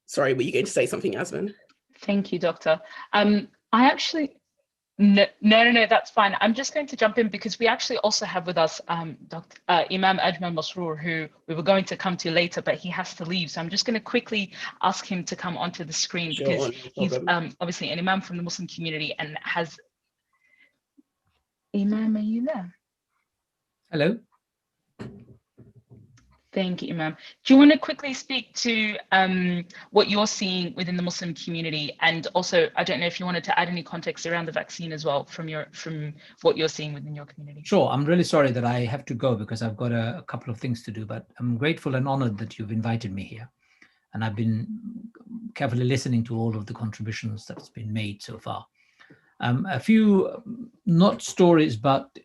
Sorry, were you going to say something, Yasmin? Thank you, Doctor. I actually, no, that's fine. I'm just going to jump in because we actually also have with us Dr. Imam Ajmal Masroor, who we were going to come to later, but he has to leave. So I'm just going to quickly ask him to come onto the screen, Sure, because no he's problem. obviously an Imam from the Muslim community and has... Imam, are you there? Hello. Thank you, Imam. Do you want to quickly speak to what you're seeing within the Muslim community? And also, I don't know if you wanted to add any context around the vaccine as well from what you're seeing within your community. Sure. I'm really sorry that I have to go because I've got a couple of things to do, but I'm grateful and honored that you've invited me here. And I've been carefully listening to all of the contributions that's been made so far. A few, not stories, but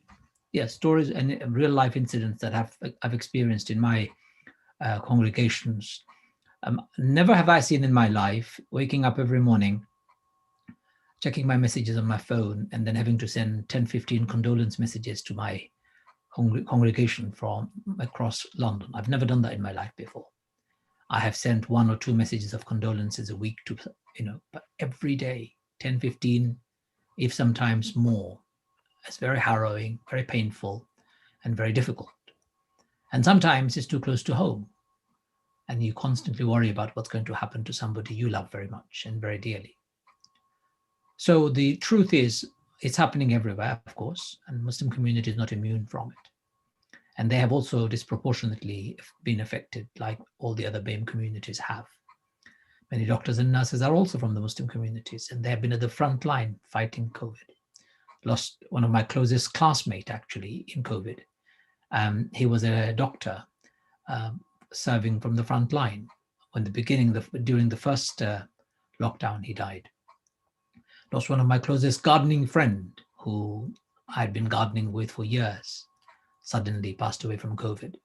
stories and real life incidents that I've experienced in my congregations. Never have I seen in my life waking up every morning, checking my messages on my phone, and then having to send 10, 15 condolence messages to my congregation from across London. I've never done that in my life before. I have sent 1 or 2 messages of condolences a week to, but every day, 10, 15, if sometimes more. It's very harrowing, very painful, and very difficult. And sometimes it's too close to home. And you constantly worry about what's going to happen to somebody you love very much and very dearly. So the truth is, it's happening everywhere, of course, and Muslim community is not immune from it. And they have also disproportionately been affected, like all the other BAME communities have. Many doctors and nurses are also from the Muslim communities, and they have been at the front line fighting COVID. lost one of my closest classmates actually in COVID. He was a doctor serving from the front line. When during the first lockdown, he died. Lost one of my closest gardening friend who I'd been gardening with for years, suddenly passed away from COVID.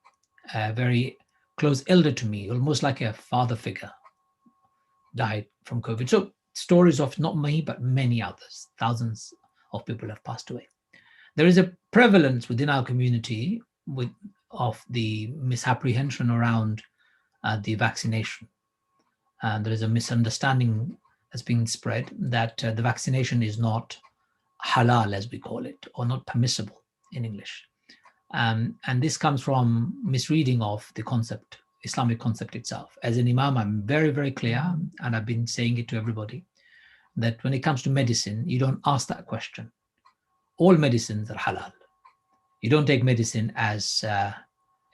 A very close elder to me, almost like a father figure, died from COVID. So stories of not me, but many others, thousands of people have passed away. There is a prevalence within our community of the misapprehension around the vaccination. There is a misunderstanding that's being spread that the vaccination is not halal, as we call it, or not permissible in English. And this comes from misreading of the concept, Islamic concept itself. As an imam, I'm very, very clear, and I've been saying it to everybody, that when it comes to medicine, you don't ask that question. All medicines are halal. You don't take medicine as a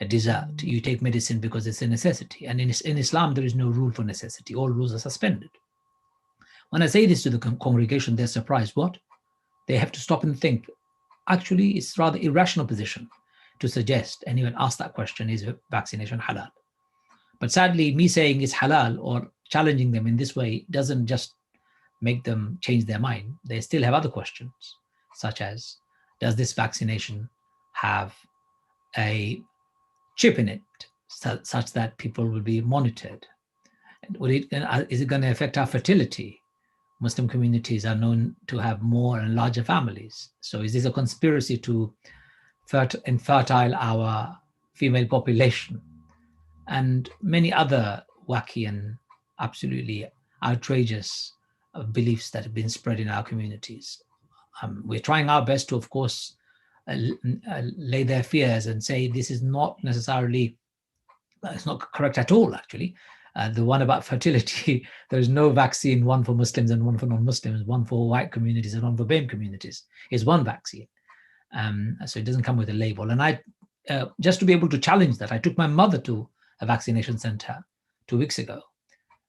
dessert. You take medicine because it's a necessity. And in Islam, there is no rule for necessity. All rules are suspended. When I say this to the congregation, they're surprised. What? They have to stop and think. Actually, it's rather irrational position to suggest and even ask that question, is vaccination halal? But sadly, me saying it's halal or challenging them in this way doesn't just make them change their mind. They still have other questions, such as, does this vaccination have a chip in it such that people will be monitored? Is it going to affect our fertility? Muslim communities are known to have more and larger families. So is this a conspiracy to infertile our female population? And many other wacky and absolutely outrageous beliefs that have been spread in our communities. We're trying our best to, of course, lay their fears and say this is not necessarily, it's not correct at all, actually. The one about fertility, there is no vaccine, one for Muslims and one for non-Muslims, one for white communities and one for BAME communities. It's one vaccine. So it doesn't come with a label. And I, just to be able to challenge that, I took my mother to a vaccination center 2 weeks ago.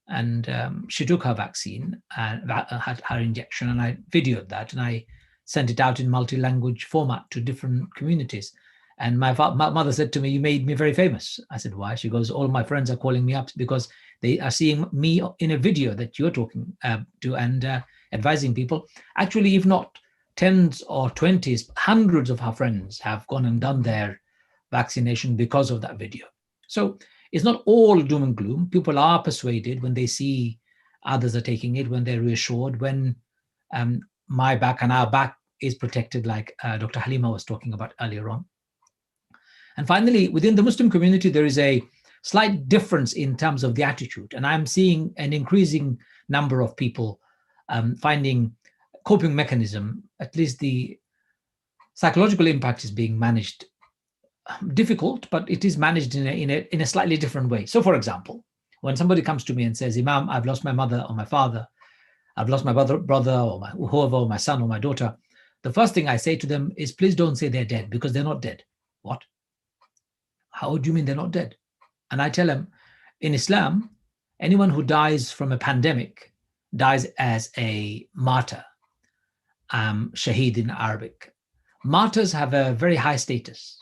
And she took her vaccine and had her injection, and I videoed that and I sent it out in multi-language format to different communities. And my mother said to me, "You made me very famous." I said, "Why?" She goes, "All my friends are calling me up because they are seeing me in a video that you're talking to and advising people." Actually, if not tens or 20s, hundreds of our friends have gone and done their vaccination because of that video. So it's not all doom and gloom. People are persuaded when they see others are taking it, when they're reassured, when my back and our back is protected, like Dr. Halima was talking about earlier on. And finally, within the Muslim community, there is a slight difference in terms of the attitude. And I'm seeing an increasing number of people finding coping mechanism, at least the psychological impact is being managed. Difficult, but it is managed in a slightly different way. So, for example, when somebody comes to me and says, "Imam, I've lost my mother or my father, I've lost my brother or my whoever, or my son or my daughter," the first thing I say to them is, "Please don't say they're dead, because they're not dead." What? How do you mean they're not dead? And I tell them, in Islam, anyone who dies from a pandemic dies as a martyr, shaheed in Arabic. Martyrs have a very high status.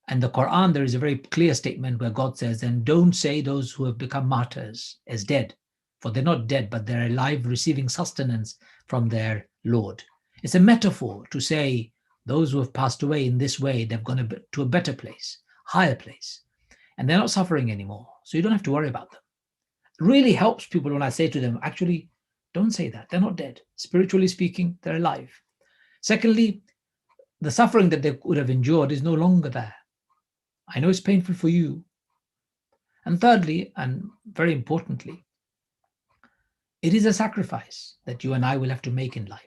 And the Quran, there is a very clear statement where God says, "And don't say those who have become martyrs as dead, for they're not dead, but they're alive, receiving sustenance from their Lord." It's a metaphor to say those who have passed away in this way, they've gone to a better place, higher place, and they're not suffering anymore. So you don't have to worry about them. It really helps people when I say to them, actually, don't say that. They're not dead. Spiritually speaking, they're alive. Secondly, the suffering that they would have endured is no longer there. I know it's painful for you. And thirdly, and very importantly, it is a sacrifice that you and I will have to make in life.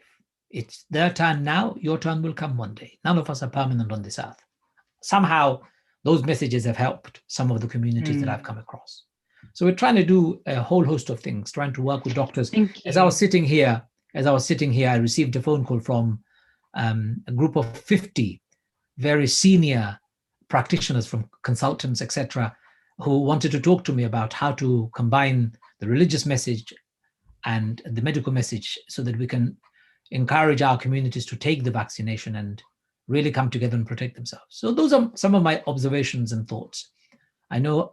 It's their turn now, your turn will come one day. None of us are permanent on this earth. Somehow, those messages have helped some of the communities that I've come across. So we're trying to do a whole host of things, trying to work with doctors. As I was sitting here, I received a phone call from a group of 50 very senior practitioners, from consultants, etc., who wanted to talk to me about how to combine the religious message and the medical message so that we can encourage our communities to take the vaccination and really come together and protect themselves. So those are some of my observations and thoughts. I know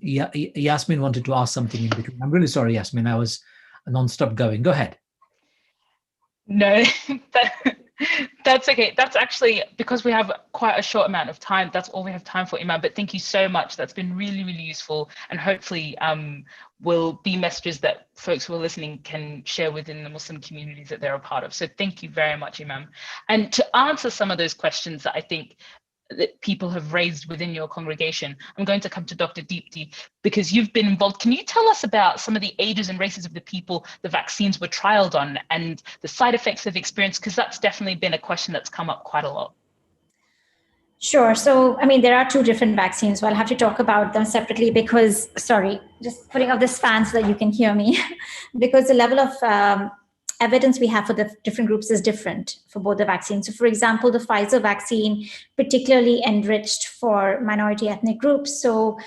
Yasmin wanted to ask something in between. I'm really sorry, Yasmin, I was non-stop going. Go ahead. No, that's okay. That's actually, because we have quite a short amount of time, that's all we have time for, Imam. But thank you so much. That's been really, really useful, and hopefully will be messages that folks who are listening can share within the Muslim communities that they're a part of. So thank you very much, Imam. And to answer some of those questions that I think that people have raised within your congregation, I'm going to come to Dr. Deepti, because you've been involved. Can you tell us about some of the ages and races of the people the vaccines were trialed on and the side effects they've experienced? Because that's definitely been a question that's come up quite a lot. Sure. So, I mean, there are two different vaccines, so I'll have to talk about them separately because, sorry, just putting up this fan so that you can hear me, because the level of evidence we have for the different groups is different for both the vaccines. So for example, the Pfizer vaccine particularly enriched for minority ethnic groups. So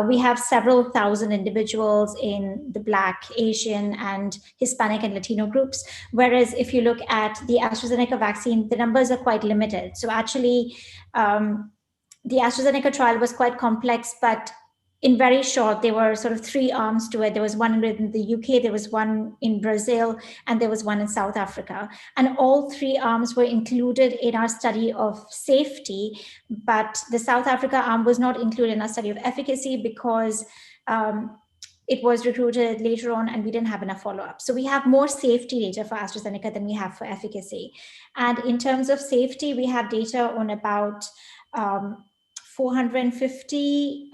we have several thousand individuals in the Black, Asian, and Hispanic and Latino groups. Whereas if you look at the AstraZeneca vaccine, the numbers are quite limited. So actually, the AstraZeneca trial was quite complex, but in very short, there were sort of three arms to it. There was one in the UK, there was one in Brazil, and there was one in South Africa. And all three arms were included in our study of safety, but the South Africa arm was not included in our study of efficacy because it was recruited later on and we didn't have enough follow-up. So we have more safety data for AstraZeneca than we have for efficacy. And in terms of safety, we have data on about 450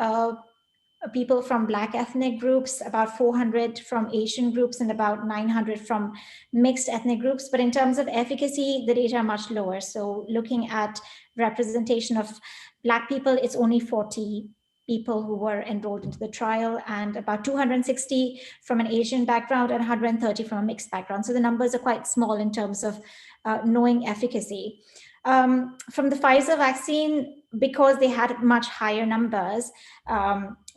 people from Black ethnic groups, about 400 from Asian groups, and about 900 from mixed ethnic groups. But in terms of efficacy, the data are much lower. So looking at representation of Black people, it's only 40 people who were enrolled into the trial, and about 260 from an Asian background and 130 from a mixed background. So the numbers are quite small in terms of knowing efficacy. From the Pfizer vaccine, because they had much higher numbers,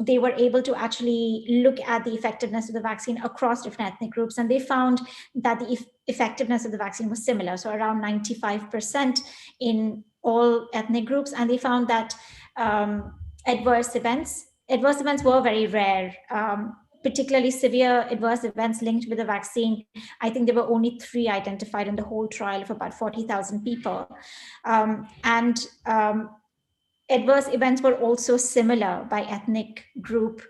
they were able to actually look at the effectiveness of the vaccine across different ethnic groups, and they found that the effectiveness of the vaccine was similar, so around 95% in all ethnic groups. And they found that adverse events were very rare, particularly severe adverse events linked with the vaccine. I think there were only 3 identified in the whole trial of about 40,000 people. Adverse events were also similar by ethnic group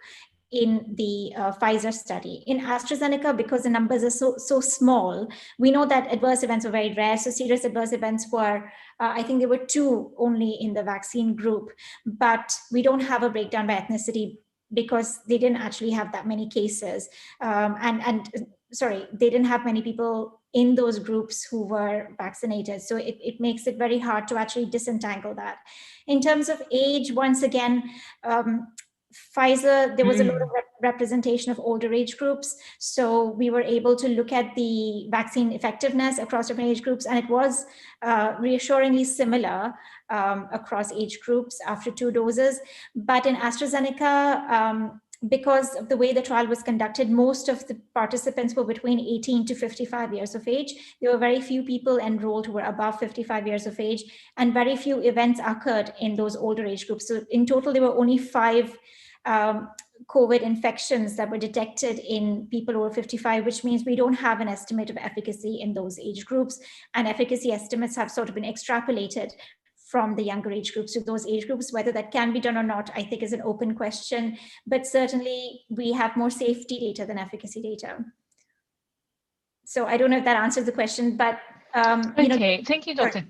in the Pfizer study. In AstraZeneca, because the numbers are so small, we know that adverse events were very rare. So serious adverse events were, I think there were 2 only in the vaccine group, but we don't have a breakdown by ethnicity because they didn't actually have that many cases. Sorry, they didn't have many people in those groups who were vaccinated. So it makes it very hard to actually disentangle that. In terms of age, once again, Pfizer, there was a lot of representation of older age groups. So we were able to look at the vaccine effectiveness across different age groups, and it was reassuringly similar across age groups after 2 doses. But in AstraZeneca, because of the way the trial was conducted, most of the participants were between 18 to 55 years of age. There were very few people enrolled who were above 55 years of age, and very few events occurred in those older age groups. So in total, there were only 5 COVID infections that were detected in people over 55, which means we don't have an estimate of efficacy in those age groups. And efficacy estimates have sort of been extrapolated from the younger age groups to those age groups. Whether that can be done or not, I think is an open question, but certainly we have more safety data than efficacy data. So I don't know if that answers the question, but okay, thank you, Dr.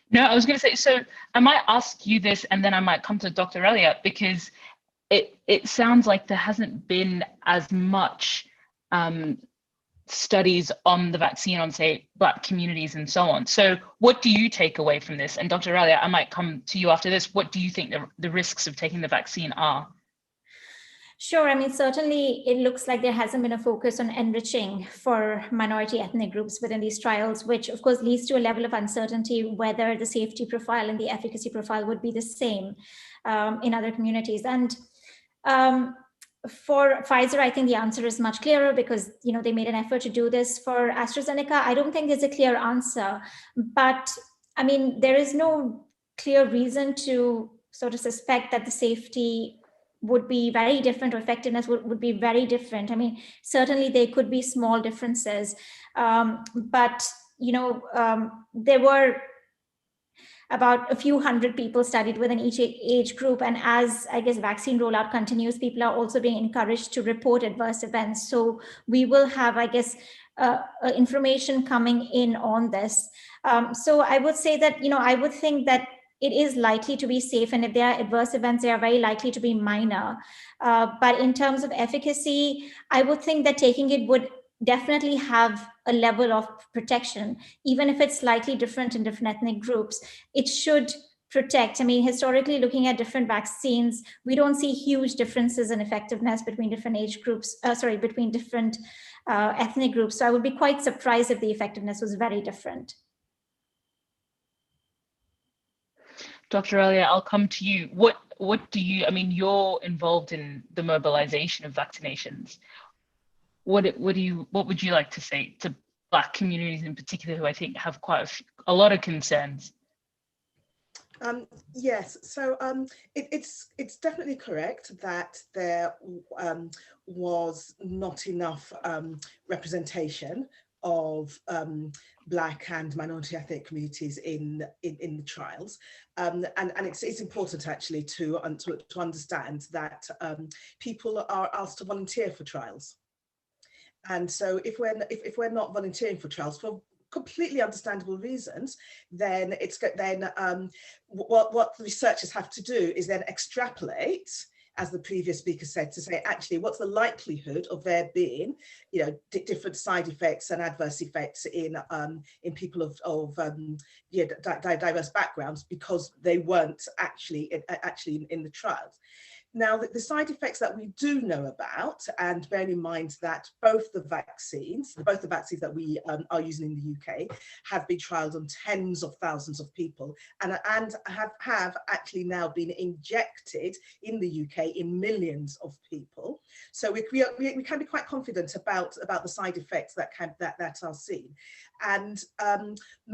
No, I was going to say, so I might ask you this and then I might come to Dr. Elliott, because it sounds like there hasn't been as much studies on the vaccine on, say, Black communities and so on. So what do you take away from this? And Dr. Elliott, I might come to you after this. What do you think the risks of taking the vaccine are? Sure. I mean, certainly it looks like there hasn't been a focus on enriching for minority ethnic groups within these trials, which of course leads to a level of uncertainty whether the safety profile and the efficacy profile would be the same in other communities. And For Pfizer, I think the answer is much clearer because, they made an effort to do this. For AstraZeneca, I don't think there's a clear answer. But I mean, there is no clear reason to sort of suspect that the safety would be very different, or effectiveness would be very different. I mean, certainly there could be small differences, but there were about a few hundred people studied within each age group. And as I guess vaccine rollout continues, people are also being encouraged to report adverse events. So we will have, I guess, information coming in on this. So I would say that, I would think that it is likely to be safe. And if there are adverse events, they are very likely to be minor. But in terms of efficacy, I would think that taking it would definitely have a level of protection, even if it's slightly different in different ethnic groups. It should protect. I mean, historically, looking at different vaccines, we don't see huge differences in effectiveness between different age groups, between different ethnic groups. So I would be quite surprised if the effectiveness was very different. Dr. Alia, I'll come to you. What do you, I mean, you're involved in the mobilization of vaccinations. What would you like to say to Black communities in particular, who I think have quite a lot of concerns? Yes, so it's definitely correct that there was not enough representation of Black and minority ethnic communities in the trials, and it's important actually to understand that people are asked to volunteer for trials. And so if we're not volunteering for trials for completely understandable reasons, then what the researchers have to do is then extrapolate, as the previous speaker said, to say, actually, what's the likelihood of there being, different side effects and adverse effects in people of diverse backgrounds, because they weren't actually in the trials. Now, the side effects that we do know about, and bearing in mind that both the vaccines that we are using in the UK have been trialed on tens of thousands of people, and have actually now been injected in the UK in millions of people. So we can be quite confident about the side effects that are seen. And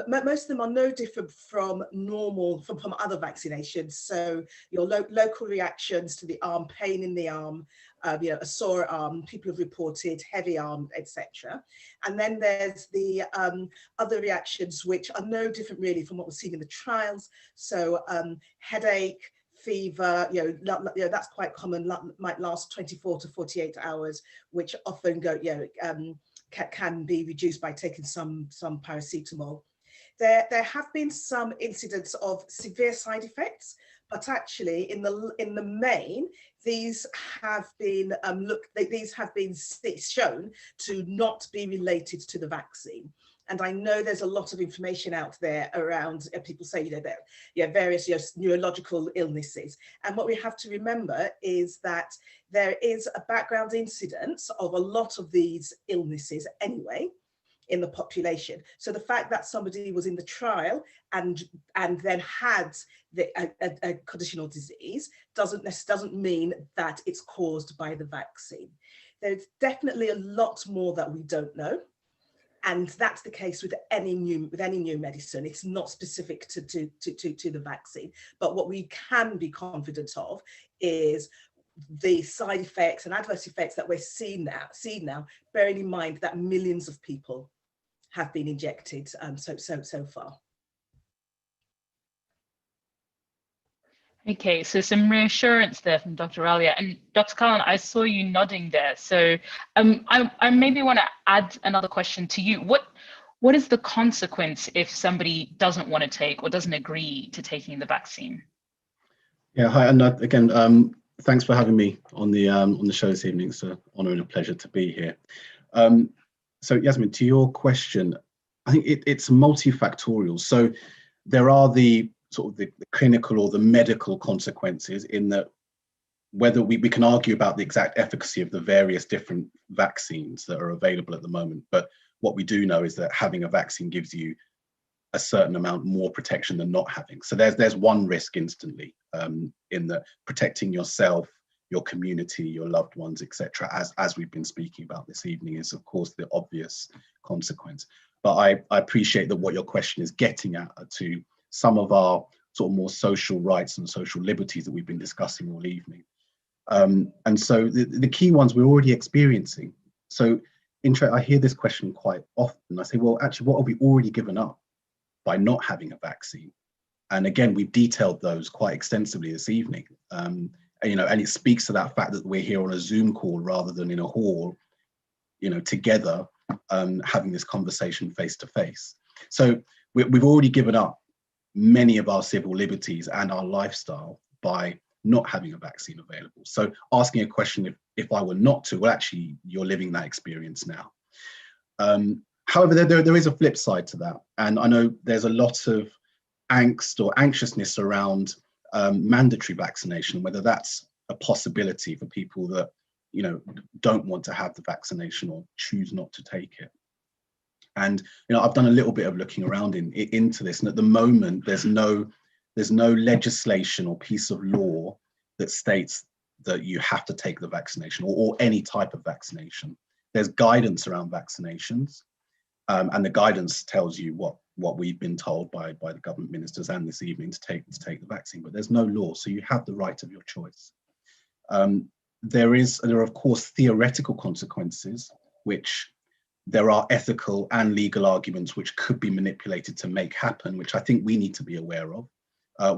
most of them are no different from other vaccinations. So your local reactions to the arm, pain in the arm, a sore arm, people have reported heavy arm, etc. And then there's the other reactions, which are no different really from what we're seeing in the trials. So headache, fever, that's quite common, might last 24 to 48 hours, which often can be reduced by taking some paracetamol. There have been some incidents of severe side effects, but actually in the main, these have been shown to not be related to the vaccine. And I know there's a lot of information out there around people say, various neurological illnesses. And what we have to remember is that there is a background incidence of a lot of these illnesses anyway in the population. So the fact that somebody was in the trial and then had a condition or disease doesn't mean that it's caused by the vaccine. There's definitely a lot more that we don't know. And that's the case with any new medicine. It's not specific to the vaccine. But what we can be confident of is the side effects and adverse effects that we're seeing now, bearing in mind that millions of people have been injected so far. Okay, so some reassurance there from Dr. Alia. And Dr. Cullen, I saw you nodding there. So I maybe want to add another question to you. What is the consequence if somebody doesn't want to take or doesn't agree to taking the vaccine? Yeah, hi, and again, thanks for having me on the show this evening. It's an honor and a pleasure to be here. So Yasmin, to your question, I think it's multifactorial. So there are the sort of the clinical or the medical consequences, in that whether we can argue about the exact efficacy of the various different vaccines that are available at the moment. But what we do know is that having a vaccine gives you a certain amount more protection than not having. So there's one risk instantly, in that protecting yourself your community, your loved ones, etc., as we've been speaking about this evening, is of course the obvious consequence. But I appreciate that what your question is getting at are to some of our sort of more social rights and social liberties that we've been discussing all evening. And so the key ones we're already experiencing. So I hear this question quite often. I say, well, actually, what have we already given up by not having a vaccine? And again, we've detailed those quite extensively this evening. You know, and it speaks to that fact that we're here on a Zoom call rather than in a hall, you know, together, having this conversation face to face. So we've already given up many of our civil liberties and our lifestyle by not having a vaccine available. So asking a question, if I were not to, well, actually, you're living that experience now. However, there is a flip side to that. And I know there's a lot of angst or anxiousness around mandatory vaccination, whether that's a possibility for people that, you know, don't want to have the vaccination or choose not to take it. And, you know, I've done a little bit of looking around into this, and at the moment, there's no legislation or piece of law that states that you have to take the vaccination or any type of vaccination. There's guidance around vaccinations, and the guidance tells you what we've been told by the government ministers and this evening to take the vaccine, but there's no law, so you have the right of your choice. There are of course theoretical consequences, which there are ethical and legal arguments which could be manipulated to make happen, which I think we need to be aware of.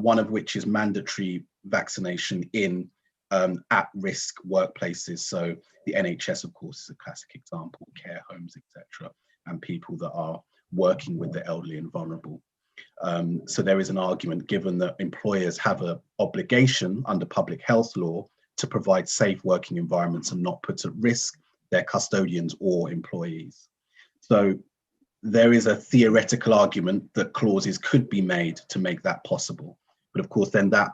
One of which is mandatory vaccination in at-risk workplaces. So the NHS, of course, is a classic example, care homes, etc., and people that are working with the elderly and vulnerable. So there is an argument, given that employers have an obligation under public health law to provide safe working environments and not put at risk their custodians or employees. So there is a theoretical argument that clauses could be made to make that possible. But of course, then that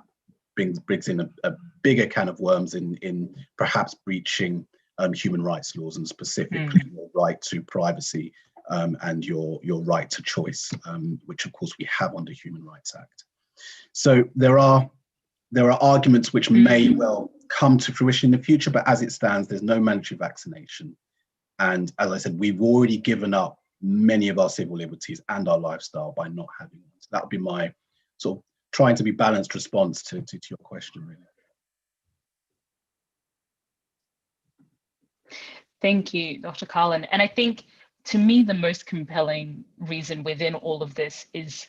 brings in a bigger can of worms in perhaps breaching human rights laws, and specifically your right to privacy and your right to choice, which of course we have under Human Rights Act. So there are arguments which may well come to fruition in the future, but as it stands, there's no mandatory vaccination. And as I said, we've already given up many of our civil liberties and our lifestyle by not having one. So that would be my sort of trying to be balanced response to your question, really. Thank you, Dr. Carlin. And I think, to me, the most compelling reason within all of this is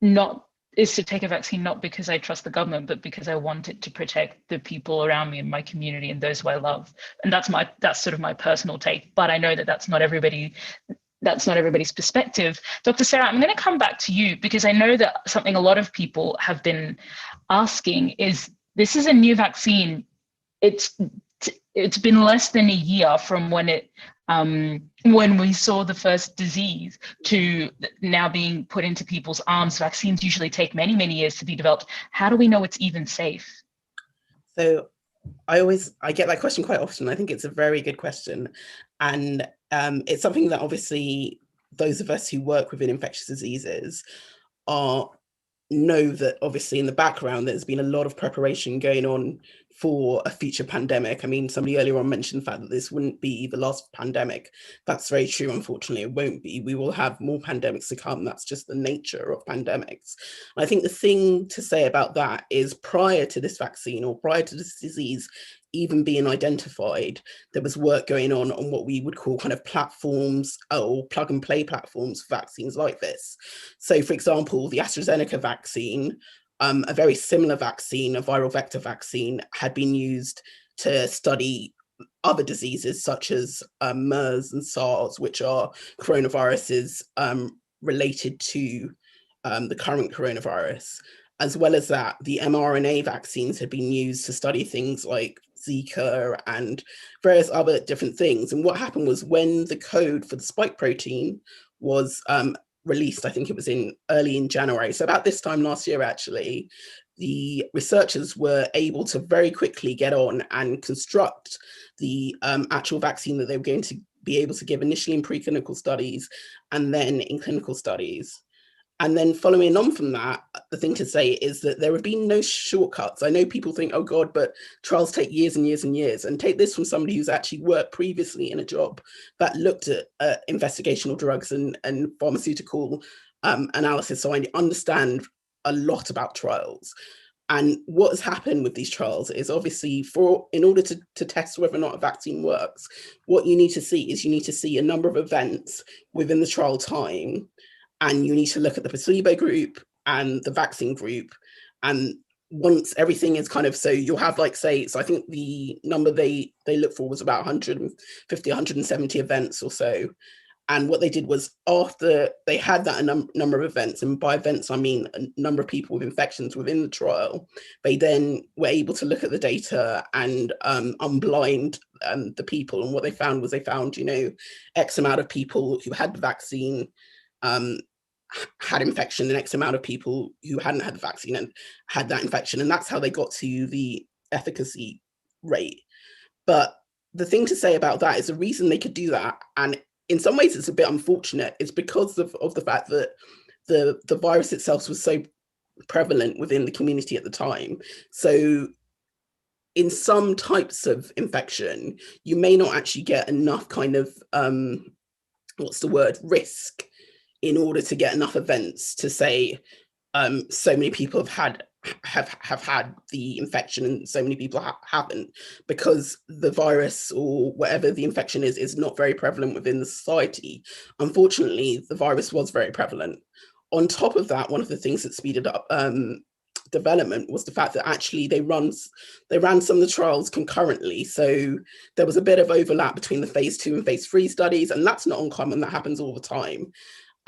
to take a vaccine, not because I trust the government, but because I want it to protect the people around me and my community and those who I love. And that's sort of my personal take. But I know that that's not everybody's perspective. Dr. Sarah, I'm going to come back to you, because I know that something a lot of people have been asking is, this is a new vaccine. It's been less than a year from when we saw the first disease to now being put into people's arms. Vaccines usually take many, many years to be developed. How do we know it's even safe? So I get that question quite often. I think it's a very good question. And it's something that obviously those of us who work within infectious diseases know that obviously in the background there's been a lot of preparation going on for a future pandemic. I mean, somebody earlier on mentioned the fact that this wouldn't be the last pandemic. That's very true. Unfortunately, it won't be. We will have more pandemics to come. That's just the nature of pandemics. And I think the thing to say about that is, prior to this vaccine or prior to this disease even being identified, there was work going on what we would call kind of platforms or plug and play platforms for vaccines like this. So for example, the Astrazeneca vaccine, a very similar vaccine, a viral vector vaccine, had been used to study other diseases such as MERS and SARS, which are coronaviruses related to the current coronavirus. As well as that, the mRNA vaccines had been used to study things like Zika and various other different things. And what happened was, when the code for the spike protein was released, I think it was early in January, so about this time last year actually, the researchers were able to very quickly get on and construct the actual vaccine that they were going to be able to give initially in preclinical studies and then in clinical studies. And then following on from that, the thing to say is that there have been no shortcuts. I know people think, oh God, but trials take years and years and years. And take this from somebody who's actually worked previously in a job that looked at investigational drugs and pharmaceutical analysis. So I understand a lot about trials. And what has happened with these trials is obviously in order to test whether or not a vaccine works, what you need to see is you need to see a number of events within the trial time. And you need to look at the placebo group and the vaccine group. And once everything is kind of, so you'll have like, say, so I think the number they looked for was about 150, 170 events or so. And what they did was after they had that number of events, and by events, I mean a number of people with infections within the trial, they then were able to look at the data and unblind the people. And what they found was X amount of people who had the vaccine had infection, the X amount of people who hadn't had the vaccine and had that infection. And that's how they got to the efficacy rate. But the thing to say about that is the reason they could do that, and in some ways it's a bit unfortunate, is because of the fact that the virus itself was so prevalent within the community at the time. So in some types of infection, you may not actually get enough kind of, risk in order to get enough events to say so many people have had the infection and so many people haven't, because the virus or whatever the infection is not very prevalent within the society. Unfortunately, the virus was very prevalent. On top of that, one of the things that speeded up development was the fact that actually they ran some of the trials concurrently. So there was a bit of overlap between the phase 2 and phase 3 studies, and that's not uncommon. That happens all the time.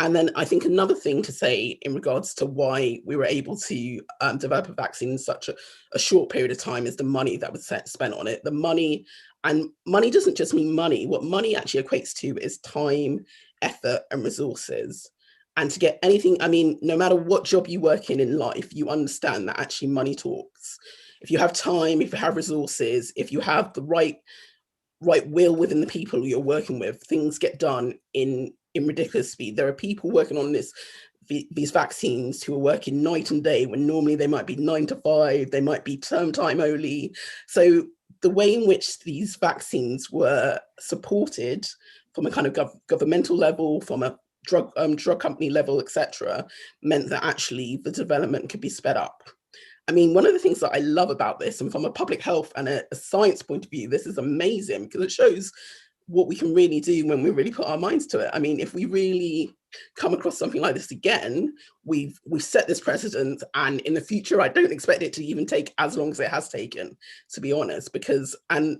And then I think another thing to say in regards to why we were able to develop a vaccine in such a short period of time is the money that was spent on it. The money, and money doesn't just mean money. What money actually equates to is time, effort, and resources. And to get anything, I mean, no matter what job you work in life, you understand that actually money talks. If you have time, if you have resources, if you have the right will within the people you're working with, things get done in ridiculous speed. There are people working on these vaccines who are working night and day when normally they might be 9 to 5, they might be term time only. So the way in which these vaccines were supported from a kind of governmental level, from a drug company level, etc., meant that actually the development could be sped up. I mean, one of the things that I love about this, and from a public health and a science point of view, this is amazing because it shows what we can really do when we really put our minds to it. I mean, if we really come across something like this again, we've set this precedent, and in the future, I don't expect it to even take as long as it has taken, to be honest, because, and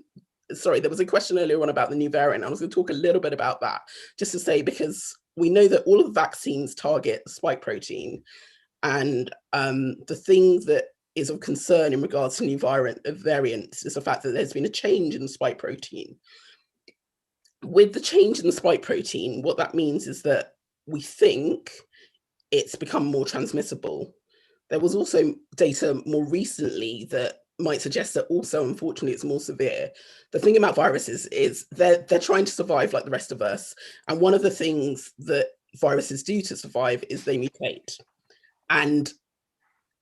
sorry, there was a question earlier on about the new variant. I was going to talk a little bit about that, just to say, because we know that all of the vaccines target the spike protein, and the thing that is of concern in regards to new variants is the fact that there's been a change in the spike protein. With the change in the spike protein, what that means is that we think it's become more transmissible. There was also data more recently that might suggest that also, unfortunately, it's more severe. The thing about viruses is they're trying to survive like the rest of us. And one of the things that viruses do to survive is they mutate. And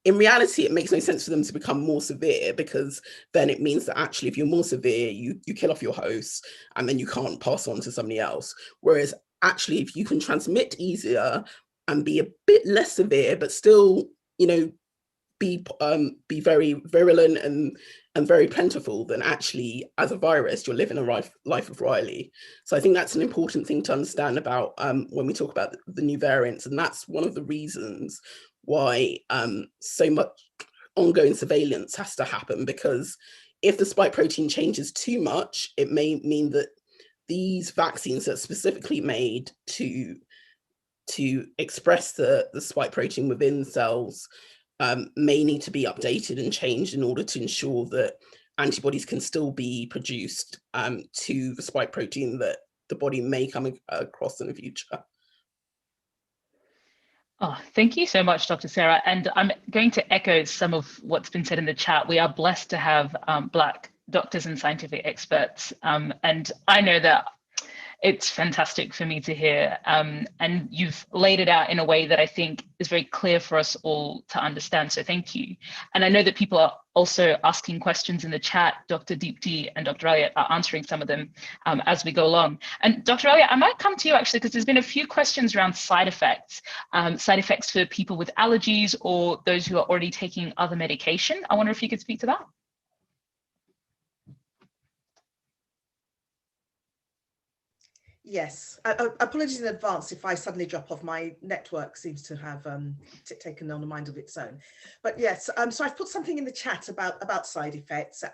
in reality, it makes no sense for them to become more severe, because then it means that actually, if you're more severe, you kill off your host and then you can't pass on to somebody else. Whereas actually, if you can transmit easier and be a bit less severe, but still, be very virulent and very plentiful, then actually, as a virus, you're living a life of Riley. So I think that's an important thing to understand about when we talk about the new variants. And that's one of the reasons why so much ongoing surveillance has to happen, because if the spike protein changes too much, it may mean that these vaccines are specifically made to express the spike protein within cells may need to be updated and changed in order to ensure that antibodies can still be produced to the spike protein that the body may come across in the future. Oh, thank you so much, Dr. Sarah. And I'm going to echo some of what's been said in the chat. We are blessed to have Black doctors and scientific experts. And I know that It's fantastic for me to hear. And you've laid it out in a way that I think is very clear for us all to understand. So thank you. And I know that people are also asking questions in the chat. Dr. Deepti and Dr. Elliott are answering some of them as we go along. And Dr. Elliott, I might come to you actually, because there's been a few questions around side effects for people with allergies or those who are already taking other medication. I wonder if you could speak to that. Yes, apologies in advance if I suddenly drop off. My network seems to have taken on a mind of its own. But yes, so I've put something in the chat about side effects.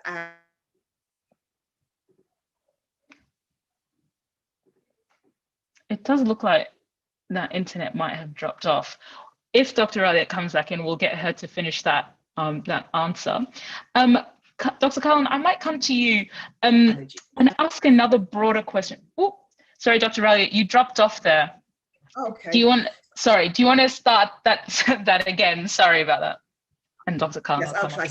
It does look like that internet might have dropped off. If Dr. Elliott comes back in, we'll get her to finish that that answer. Dr. Cullen, I might come to you and ask another broader question. Oh, sorry, Dr. Elliott, you dropped off there. Oh, okay. Do you want to start that again? Sorry about that. And Dr. Cullen. Yes, I'll try.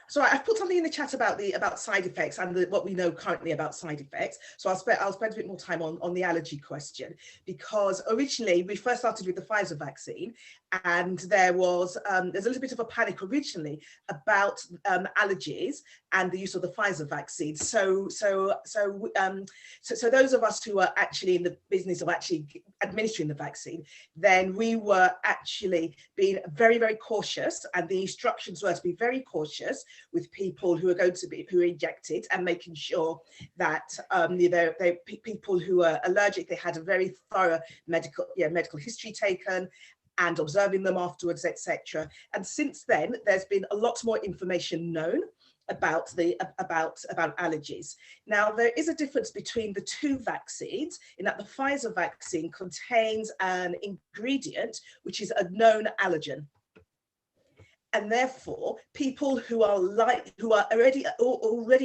So I've put something in the chat about side effects and what we know currently about side effects. So I'll spend a bit more time on the allergy question, because originally we first started with the Pfizer vaccine, and there's a little bit of a panic originally about allergies and the use of the Pfizer vaccine. So those of us who are actually in the business of actually administering the vaccine, then we were actually being very, very cautious, and the instructions were to be very cautious with people who are injected, and making sure that people who are allergic, they had a very thorough medical history taken, and observing them afterwards, etc. And since then, there's been a lot more information known about allergies. Now, there is a difference between the two vaccines in that the Pfizer vaccine contains an ingredient which is a known allergen. And therefore, people who are already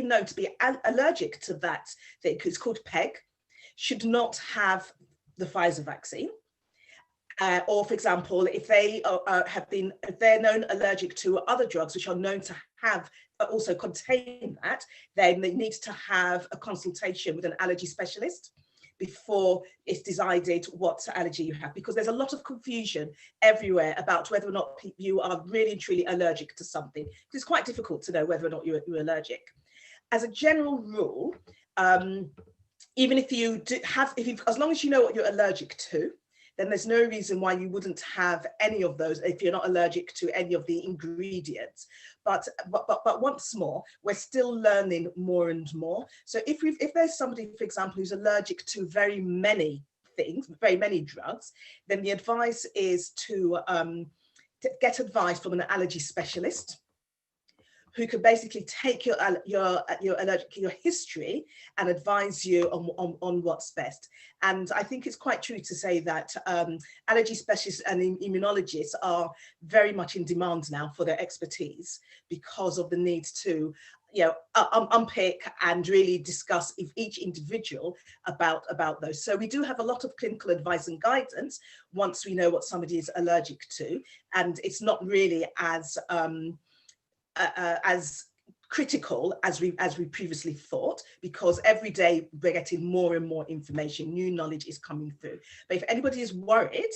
known to be allergic to that thing, it's called PEG, should not have the Pfizer vaccine. Or, for example, if they're known allergic to other drugs which are known to have also contain that, then they need to have a consultation with an allergy specialist before it's decided what allergy you have, because there's a lot of confusion everywhere about whether or not you are really and truly allergic to something. It's quite difficult to know whether or not you're allergic. As a general rule, even as long as you know what you're allergic to, then there's no reason why you wouldn't have any of those if you're not allergic to any of the ingredients. But once more, we're still learning more and more. So if there's somebody, for example, who's allergic to very many things, very many drugs, then the advice is to get advice from an allergy specialist, who could basically take your history and advise you on what's best. And I think it's quite true to say that allergy specialists and immunologists are very much in demand now for their expertise, because of the need to unpick and really discuss each individual about those. So we do have a lot of clinical advice and guidance once we know what somebody is allergic to, and it's not really as critical as we previously thought, because every day we're getting more and more information, new knowledge is coming through. But if anybody is worried,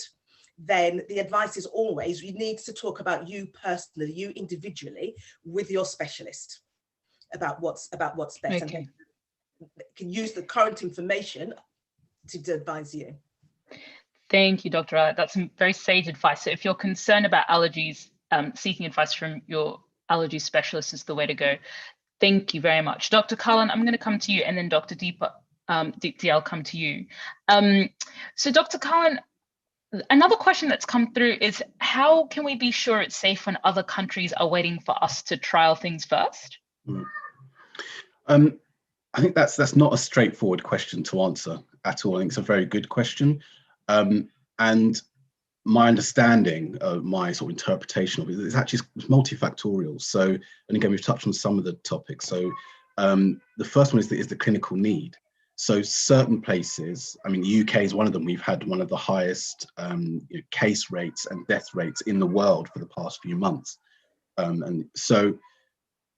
then the advice is always, you need to talk about you personally, you individually, with your specialist about what's best. Okay. And can use the current information to advise you. Thank you, Dr. Elliott. That's some very sage advice. So if you're concerned about allergies, seeking advice from your allergy specialist is the way to go. Thank you very much. Dr. Cullen, I'm going to come to you, and then Dr. Deepti, I'll come to you. So Dr. Cullen, another question that's come through is, how can we be sure it's safe when other countries are waiting for us to trial things first? I think that's not a straightforward question to answer at all. I think it's a very good question. And my understanding of my sort of interpretation of it is actually multifactorial. So, and again, we've touched on some of the topics. So the first one is the clinical need. So certain places, I mean, the UK is one of them. We've had one of the highest case rates and death rates in the world for the past few months. And so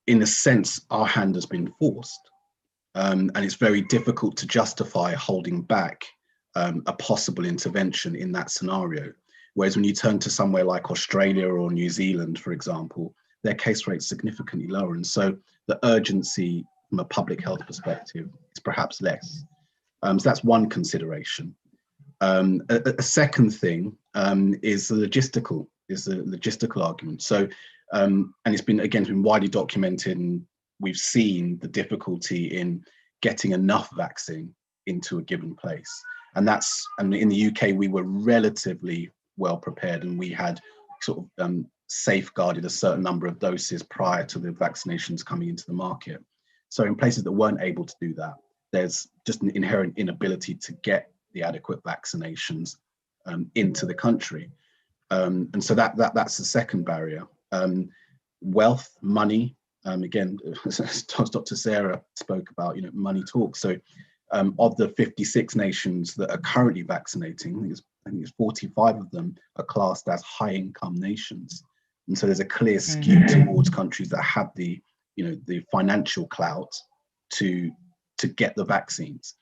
in a sense, our hand has been forced. and it's very difficult to justify holding back a possible intervention in that scenario. Whereas when you turn to somewhere like Australia or New Zealand, for example, their case rate's significantly lower. And so the urgency from a public health perspective is perhaps less. So that's one consideration. A second thing is the logistical argument. So, and it's been widely documented, and we've seen the difficulty in getting enough vaccine into a given place. And in the UK, we were relatively well prepared, and we had sort of safeguarded a certain number of doses prior to the vaccinations coming into the market. So in places that weren't able to do that, there's just an inherent inability to get the adequate vaccinations into the country. And so that's the second barrier. Wealth, money, again, as Dr. Sarah spoke about, money talks. So of the 56 nations that are currently vaccinating, I think it's 45 of them are classed as high income nations. And so there's a clear skew towards countries that have the financial clout to get the vaccines.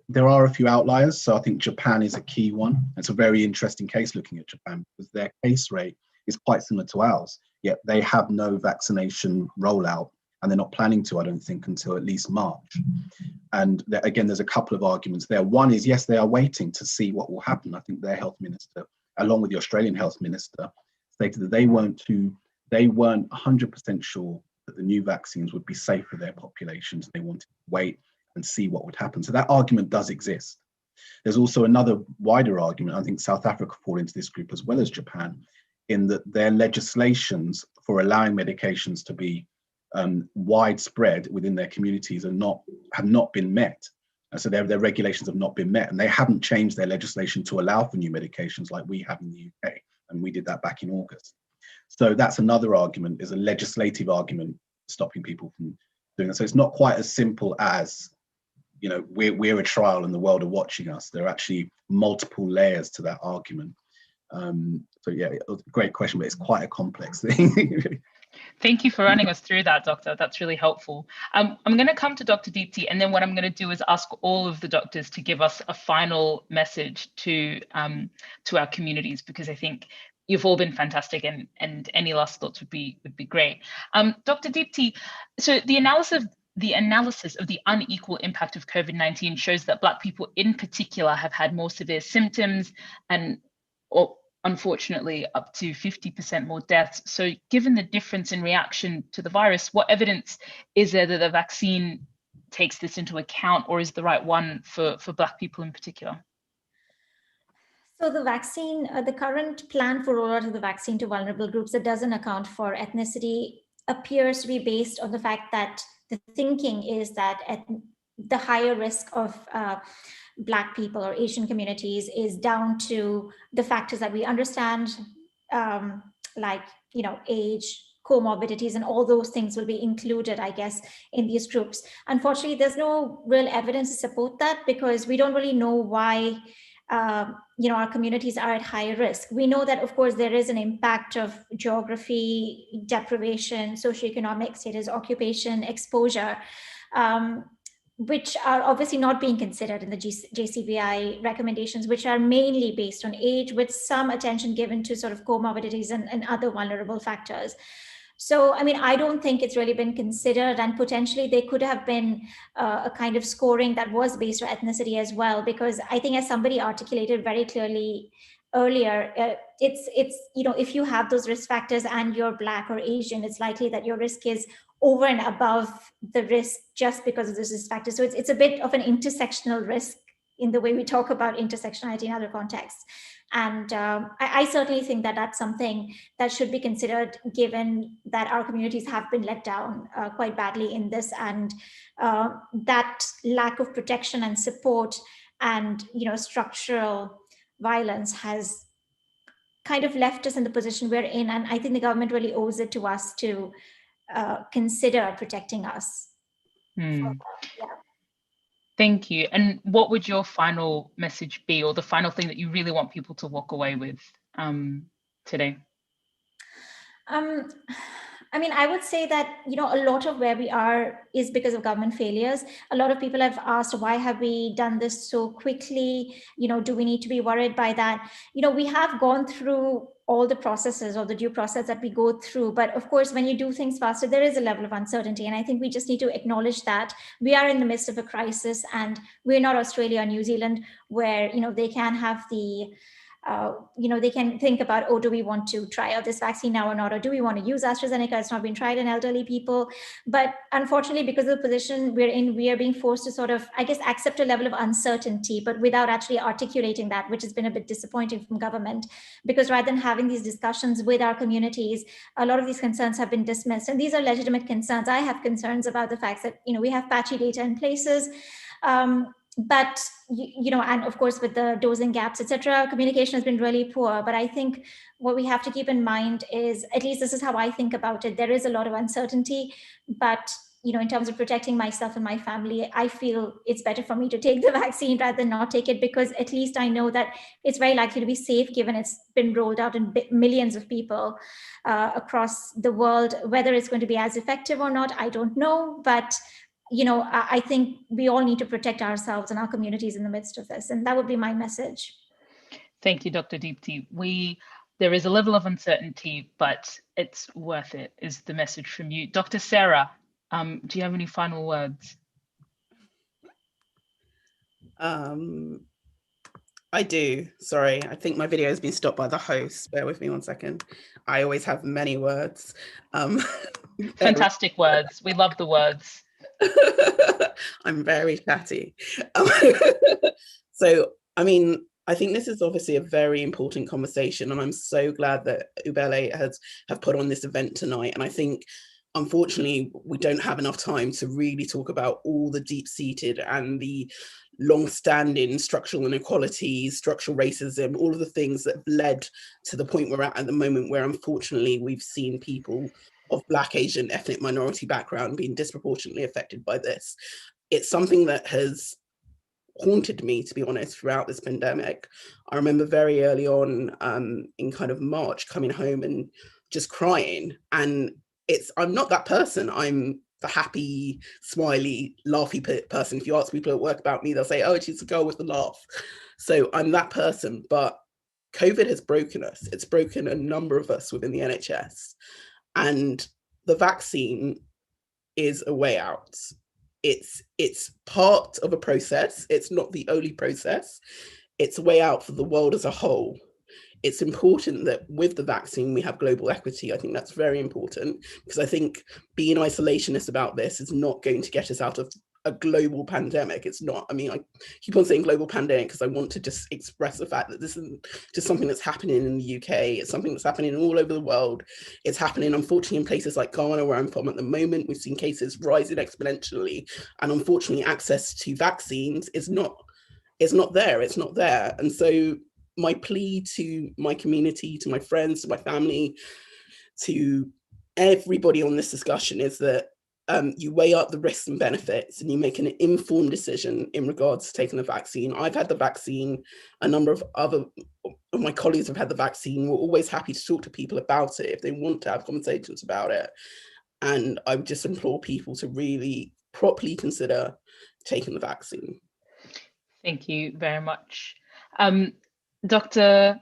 There are a few outliers. So I think Japan is a key one. It's a very interesting case looking at Japan, because their case rate is quite similar to ours, yet they have no vaccination rollout, and they're not planning to, I don't think, until at least March. And again, there's a couple of arguments there. One is, yes, they are waiting to see what will happen. I think their health minister, along with the Australian health minister, stated that they weren't 100% sure that the new vaccines would be safe for their populations. They wanted to wait and see what would happen. So that argument does exist. There's also another wider argument. I think South Africa fall into this group as well as Japan, in that their legislations for allowing medications to be widespread within their communities have not been met. So their regulations have not been met, and they haven't changed their legislation to allow for new medications like we have in the UK, and we did that back in August. So that's another argument, is a legislative argument stopping people from doing that. So it's not quite as simple as, we're a trial and the world are watching us. There are actually multiple layers to that argument. So yeah, great question, but it's quite a complex thing. Thank you for running us through that, Doctor. That's really helpful. I'm going to come to Dr. Deepti, and then what I'm going to do is ask all of the doctors to give us a final message to our communities, because I think you've all been fantastic, and any last thoughts would be great. Dr. Deepti, so the analysis of the unequal impact of COVID-19 shows that Black people in particular have had more severe symptoms or unfortunately up to 50% more deaths. So given the difference in reaction to the virus, what evidence is there that the vaccine takes this into account, or is the right one for Black people in particular? So the vaccine, the current plan for rollout of the vaccine to vulnerable groups that doesn't account for ethnicity appears to be based on the fact that the thinking is that the higher risk of Black people or Asian communities is down to the factors that we understand, like, age, comorbidities, and all those things will be included, I guess, in these groups. Unfortunately, there's no real evidence to support that, because we don't really know why our communities are at higher risk. We know that, of course, there is an impact of geography, deprivation, socioeconomic status, occupation, exposure, which are obviously not being considered in the JCVI recommendations, which are mainly based on age, with some attention given to sort of comorbidities and other vulnerable factors. So, I don't think it's really been considered, and potentially there could have been a kind of scoring that was based on ethnicity as well, because I think, as somebody articulated very clearly earlier, it's if you have those risk factors and you're Black or Asian, it's likely that your risk is over and above the risk just because of those risk factors. So it's a bit of an intersectional risk in the way we talk about intersectionality in other contexts. And I certainly think that that's something that should be considered, given that our communities have been let down quite badly in this, and that lack of protection and support and structural violence has kind of left us in the position we're in. And I think the government really owes it to us to consider protecting us. Yeah. Thank you. And what would your final message be, or the final thing that you really want people to walk away with today? I mean, I would say that, you know, a lot of where we are is because of government failures. A lot of people have asked, why have we done this so quickly? You know, do we need to be worried by that? You know, we have gone through all the processes or the due process that we go through. But of course, when you do things faster, there is a level of uncertainty. And I think we just need to acknowledge that we are in the midst of a crisis, and we're not Australia or New Zealand, where, you know, they can have the you know, they can think about, oh, do we want to try out this vaccine now or not? Or do we want to use AstraZeneca? It's not been tried in elderly people. But unfortunately, because of the position we're in, we are being forced to sort of, I guess, accept a level of uncertainty, but without actually articulating that, which has been a bit disappointing from government. Because rather than having these discussions with our communities, a lot of these concerns have been dismissed. And these are legitimate concerns. I have concerns about the fact that, you know, we have patchy data in places. But, you know, and of course, with the dosing gaps, etc., communication has been really poor. But I think what we have to keep in mind is, at least this is how I think about it, there is a lot of uncertainty. But, you know, in terms of protecting myself and my family, I feel it's better for me to take the vaccine rather than not take it, because at least I know that it's very likely to be safe, given it's been rolled out in millions of people across the world. Whether it's going to be as effective or not, I don't know. But you know, I think we all need to protect ourselves and our communities in the midst of this. And that would be my message. Thank you, Dr. Deepti. There is a level of uncertainty, but it's worth it, is the message from you. Dr. Sarah, do you have any final words? I do. Sorry, I think my video has been stopped by the host. Bear with me 1 second. I always have many words. Fantastic words. We love the words. I'm very chatty. So, I mean, I think this is obviously a very important conversation, and I'm so glad that Ubele have put on this event tonight. And I think, unfortunately, we don't have enough time to really talk about all the deep-seated and the long-standing structural inequalities, structural racism, all of the things that have led to the point we're at the moment, where unfortunately we've seen people of Black, Asian, ethnic minority background being disproportionately affected by this. It's something that has haunted me, to be honest, throughout this pandemic. I remember very early on in kind of March, coming home and just crying. And I'm not that person. I'm the happy, smiley, laughy person. If you ask people at work about me, they'll say, oh, she's a girl with a laugh. So I'm that person. But COVID has broken us. It's broken a number of us within the NHS. And the vaccine is a way out. It's part of a process. It's not the only process. It's a way out for the world as a whole. It's important that with the vaccine, we have global equity. I think that's very important, because I think being isolationist about this is not going to get us out of a global pandemic. It's not. I mean, I keep on saying global pandemic because I want to just express the fact that this isn't just something that's happening in the UK. It's something that's happening all over the world. It's happening, unfortunately, in places like Ghana, where I'm from at the moment. We've seen cases rising exponentially, and unfortunately, access to vaccines is not there. It's not there. And so my plea to my community, to my friends, to my family, to everybody on this discussion is that you weigh up the risks and benefits, and you make an informed decision in regards to taking the vaccine. I've had the vaccine. A number of other of my colleagues have had the vaccine. We're always happy to talk to people about it if they want to have conversations about it. And I would just implore people to really properly consider taking the vaccine. Thank you very much. Dr.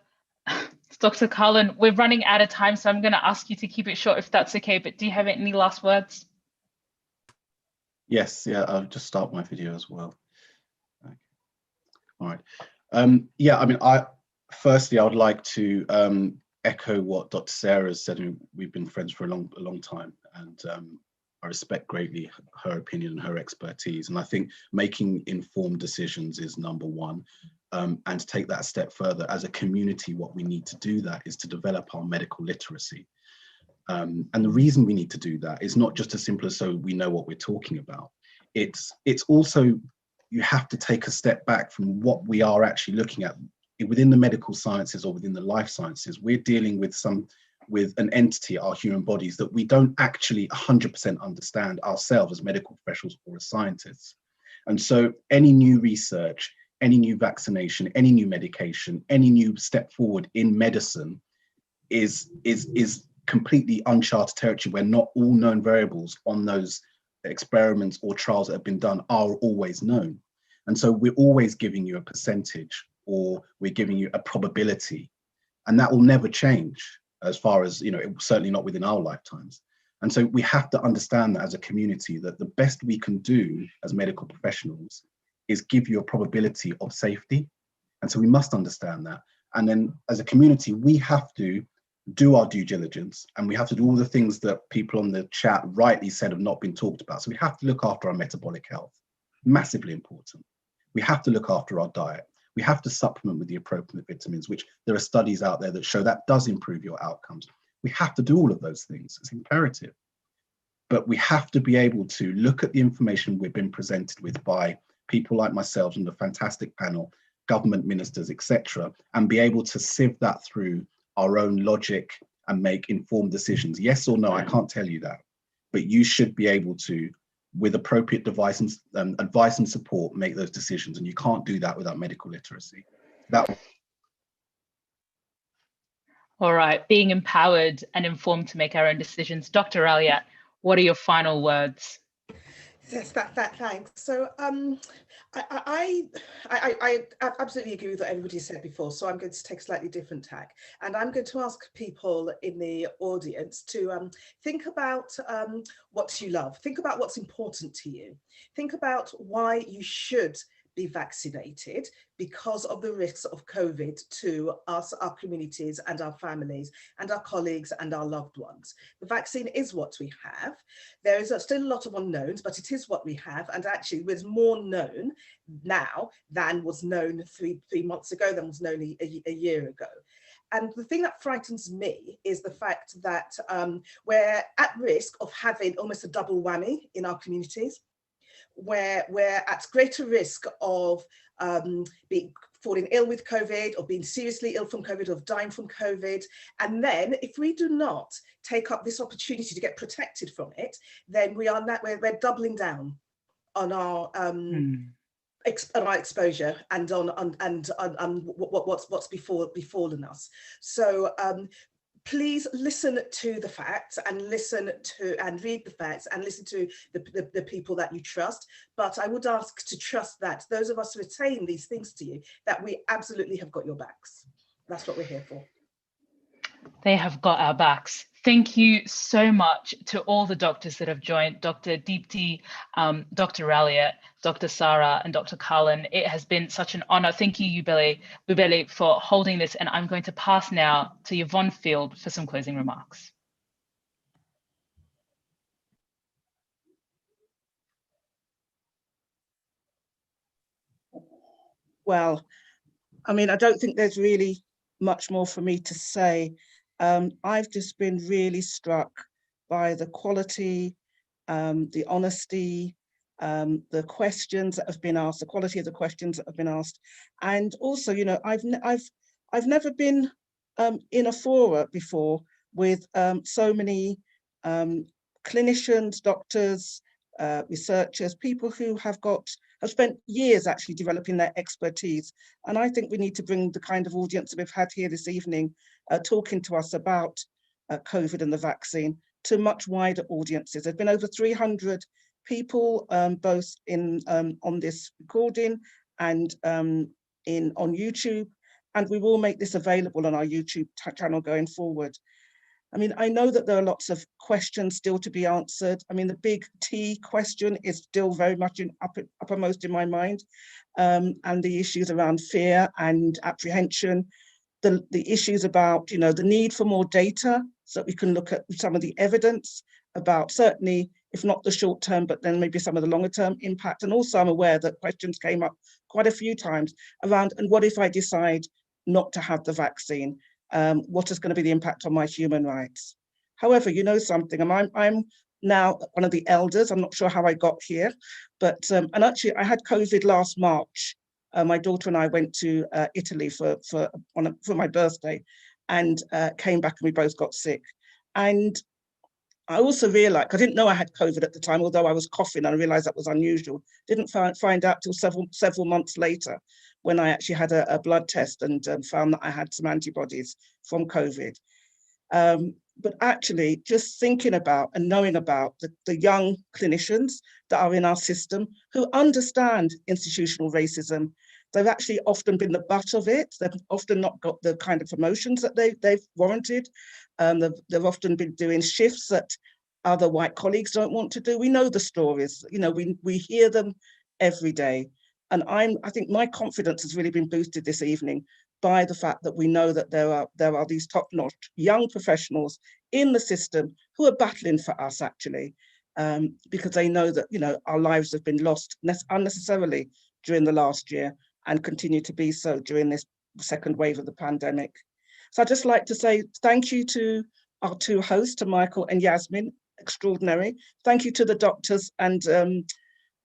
Carlin, we're running out of time, so I'm going to ask you to keep it short if that's okay, but do you have any last words? Yes, yeah, I'll just start my video as well. Okay. All right. Yeah, I mean, firstly, I would like to echo what Dr. Sarah has said. We've been friends for a long time, and I respect greatly her opinion and her expertise. And I think making informed decisions is number one. And to take that a step further, as a community, what we need to do that is to develop our medical literacy. And the reason we need to do that is not just as simple as so we know what we're talking about. It's also, you have to take a step back from what we are actually looking at. Within the medical sciences or within the life sciences, we're dealing with an entity, our human bodies, that we don't actually 100% understand ourselves as medical professionals or as scientists. And so any new research, any new vaccination, any new medication, any new step forward in medicine is completely uncharted territory where not all known variables on those experiments or trials that have been done are always known. And so we're always giving you a percentage, or we're giving you a probability, and that will never change as far as, you know, certainly not within our lifetimes. And so we have to understand that as a community, that the best we can do as medical professionals is give you a probability of safety. And so we must understand that. And then as a community, we have to do our due diligence, and we have to do all the things that people on the chat rightly said have not been talked about. So we have to look after our metabolic health, massively important. We have to look after our diet. We have to supplement with the appropriate vitamins, which there are studies out there that show that does improve your outcomes. We have to do all of those things. It's imperative. But we have to be able to look at the information we've been presented with by people like myself and the fantastic panel, government ministers, etc., and be able to sieve that through our own logic and make informed decisions. Yes or no, I can't tell you that, but you should be able to, with appropriate advice and support, make those decisions. And you can't do that without medical literacy. All right, being empowered and informed to make our own decisions. Dr. Ralia, what are your final words? Yes, thanks. So I absolutely agree with what everybody said before, so I'm going to take a slightly different tack. And I'm going to ask people in the audience to think about what you love. Think about what's important to you. Think about why you should be vaccinated because of the risks of COVID to us, our communities and our families and our colleagues and our loved ones. The vaccine is what we have. There is still a lot of unknowns, but it is what we have. And actually there's more known now than was known three months ago, than was known a year ago. And the thing that frightens me is the fact that we're at risk of having almost a double whammy in our communities, where we're at greater risk of falling ill with COVID, or being seriously ill from COVID, or dying from COVID. And then if we do not take up this opportunity to get protected from it, then we're doubling down on our exposure and on what's befallen us. So please listen to the facts and read the facts and listen to the people that you trust. But I would ask to trust that those of us who are saying these things to you, that we absolutely have got your backs. That's what we're here for. They have got our backs. Thank you so much to all the doctors that have joined, Dr. Deepti, Dr. Ralia, Dr. Sarah, and Dr. Carlin. It has been such an honor. Thank you, Ubele, for holding this. And I'm going to pass now to Yvonne Field for some closing remarks. Well, I mean, I don't think there's really much more for me to say. I've just been really struck by the quality, the honesty, the questions that have been asked, the quality of the questions that have been asked. And also, you know, I've never been in a forum before with so many clinicians, doctors, researchers, people who have spent years actually developing their expertise. And I think we need to bring the kind of audience that we've had here this evening talking to us about COVID and the vaccine to much wider audiences. There's been over 300 people both on this recording and on YouTube, and we will make this available on our YouTube channel going forward. I mean, I know that there are lots of questions still to be answered. I mean, the big T question is still very much uppermost in my mind, and the issues around fear and apprehension, the issues about, you know, the need for more data so that we can look at some of the evidence about, certainly, if not the short term, but then maybe some of the longer term impact. And also I'm aware that questions came up quite a few times around, and what if I decide not to have the vaccine? What is going to be the impact on my human rights? However, you know something, I'm now one of the elders. I'm not sure how I got here, but and actually I had COVID last March. My daughter and I went to Italy for my birthday, and came back and we both got sick. And I also realized, I didn't know I had COVID at the time, although I was coughing, and I realized that was unusual. Didn't find out till several months later, when I actually had a blood test and found that I had some antibodies from COVID. but actually just thinking about and knowing about the young clinicians that are in our system who understand institutional racism. They've actually often been the butt of it. They've often not got the kind of promotions that they've warranted. They've often been doing shifts that other white colleagues don't want to do. We know the stories, you know, we hear them every day. And I think my confidence has really been boosted this evening by the fact that we know that there are these top-notch young professionals in the system who are battling for us, actually, because they know that, you know, our lives have been lost unnecessarily during the last year and continue to be so during this second wave of the pandemic. So I'd just like to say thank you to our two hosts, to Michael and Yasmin, extraordinary. Thank you to the doctors and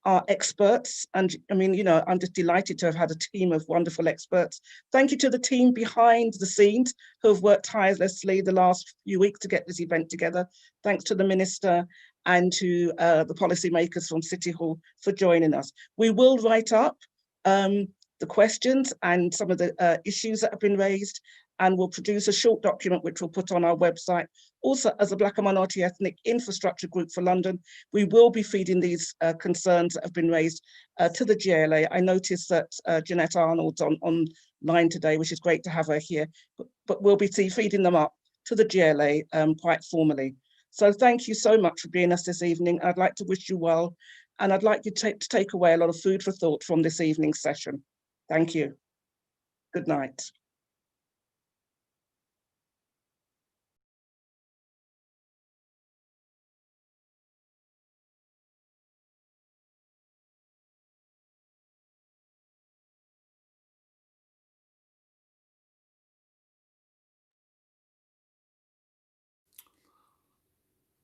our experts. And I mean, you know, I'm just delighted to have had a team of wonderful experts. Thank you to the team behind the scenes who have worked tirelessly the last few weeks to get this event together. Thanks to the Minister and to the policymakers from City Hall for joining us. We will write up the questions and some of the issues that have been raised, and we'll produce a short document which we'll put on our website. Also, as a Black and Minority Ethnic Infrastructure Group for London, we will be feeding these concerns that have been raised to the GLA. I noticed that Jeanette Arnold's online today, which is great to have her here, but we'll be feeding them up to the GLA quite formally. So thank you so much for being us this evening. I'd like to wish you well, and I'd like you to take away a lot of food for thought from this evening's session. Thank you. Good night.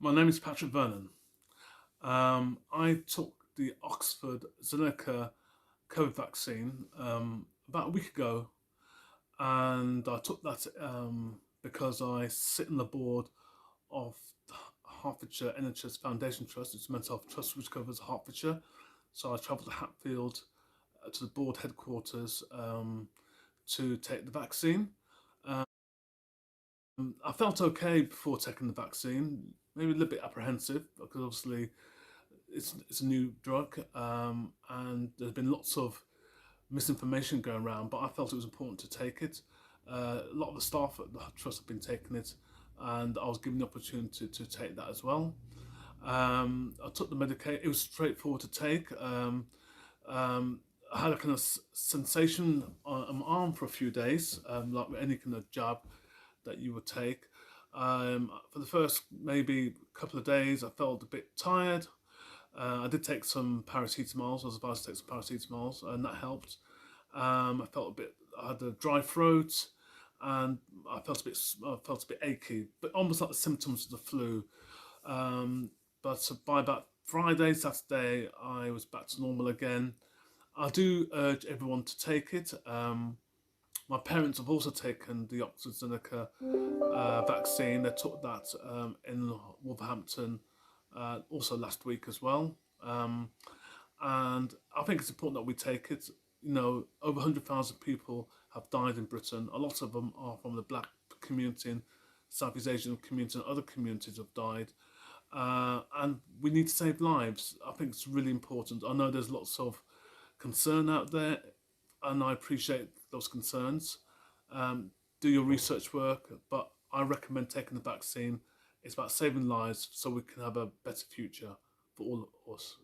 My name is Patrick Vernon. I took the Astrazeneca COVID vaccine about a week ago, and I took that because I sit on the board of Hertfordshire NHS Foundation Trust. It's a mental health trust which covers Hertfordshire. So I travelled to Hatfield to the board headquarters to take the vaccine. I felt okay before taking the vaccine, maybe a little bit apprehensive because obviously it's a new drug and there's been lots of misinformation going around, but I felt it was important to take it. A lot of the staff at the trust have been taking it, and I was given the opportunity to take that as well. I took the medication. It was straightforward to take. I had a kind of sensation on my arm for a few days, like any kind of jab that you would take. For the first maybe couple of days, I felt a bit tired. I did take some paracetamols. I was advised to take some paracetamols, and that helped. I had a dry throat, and I felt a bit achy, but almost like the symptoms of the flu. But by about Friday, Saturday, I was back to normal again. I do urge everyone to take it. My parents have also taken the Astrazeneca vaccine. They took that in Wolverhampton also last week as well. And I think it's important that we take it. You know, over 100,000 people have died in Britain. A lot of them are from the Black community and Southeast Asian community, and other communities have died. And we need to save lives. I think it's really important. I know there's lots of concern out there, and I appreciate those concerns. Do your research work, but I recommend taking the vaccine. It's about saving lives so we can have a better future for all of us.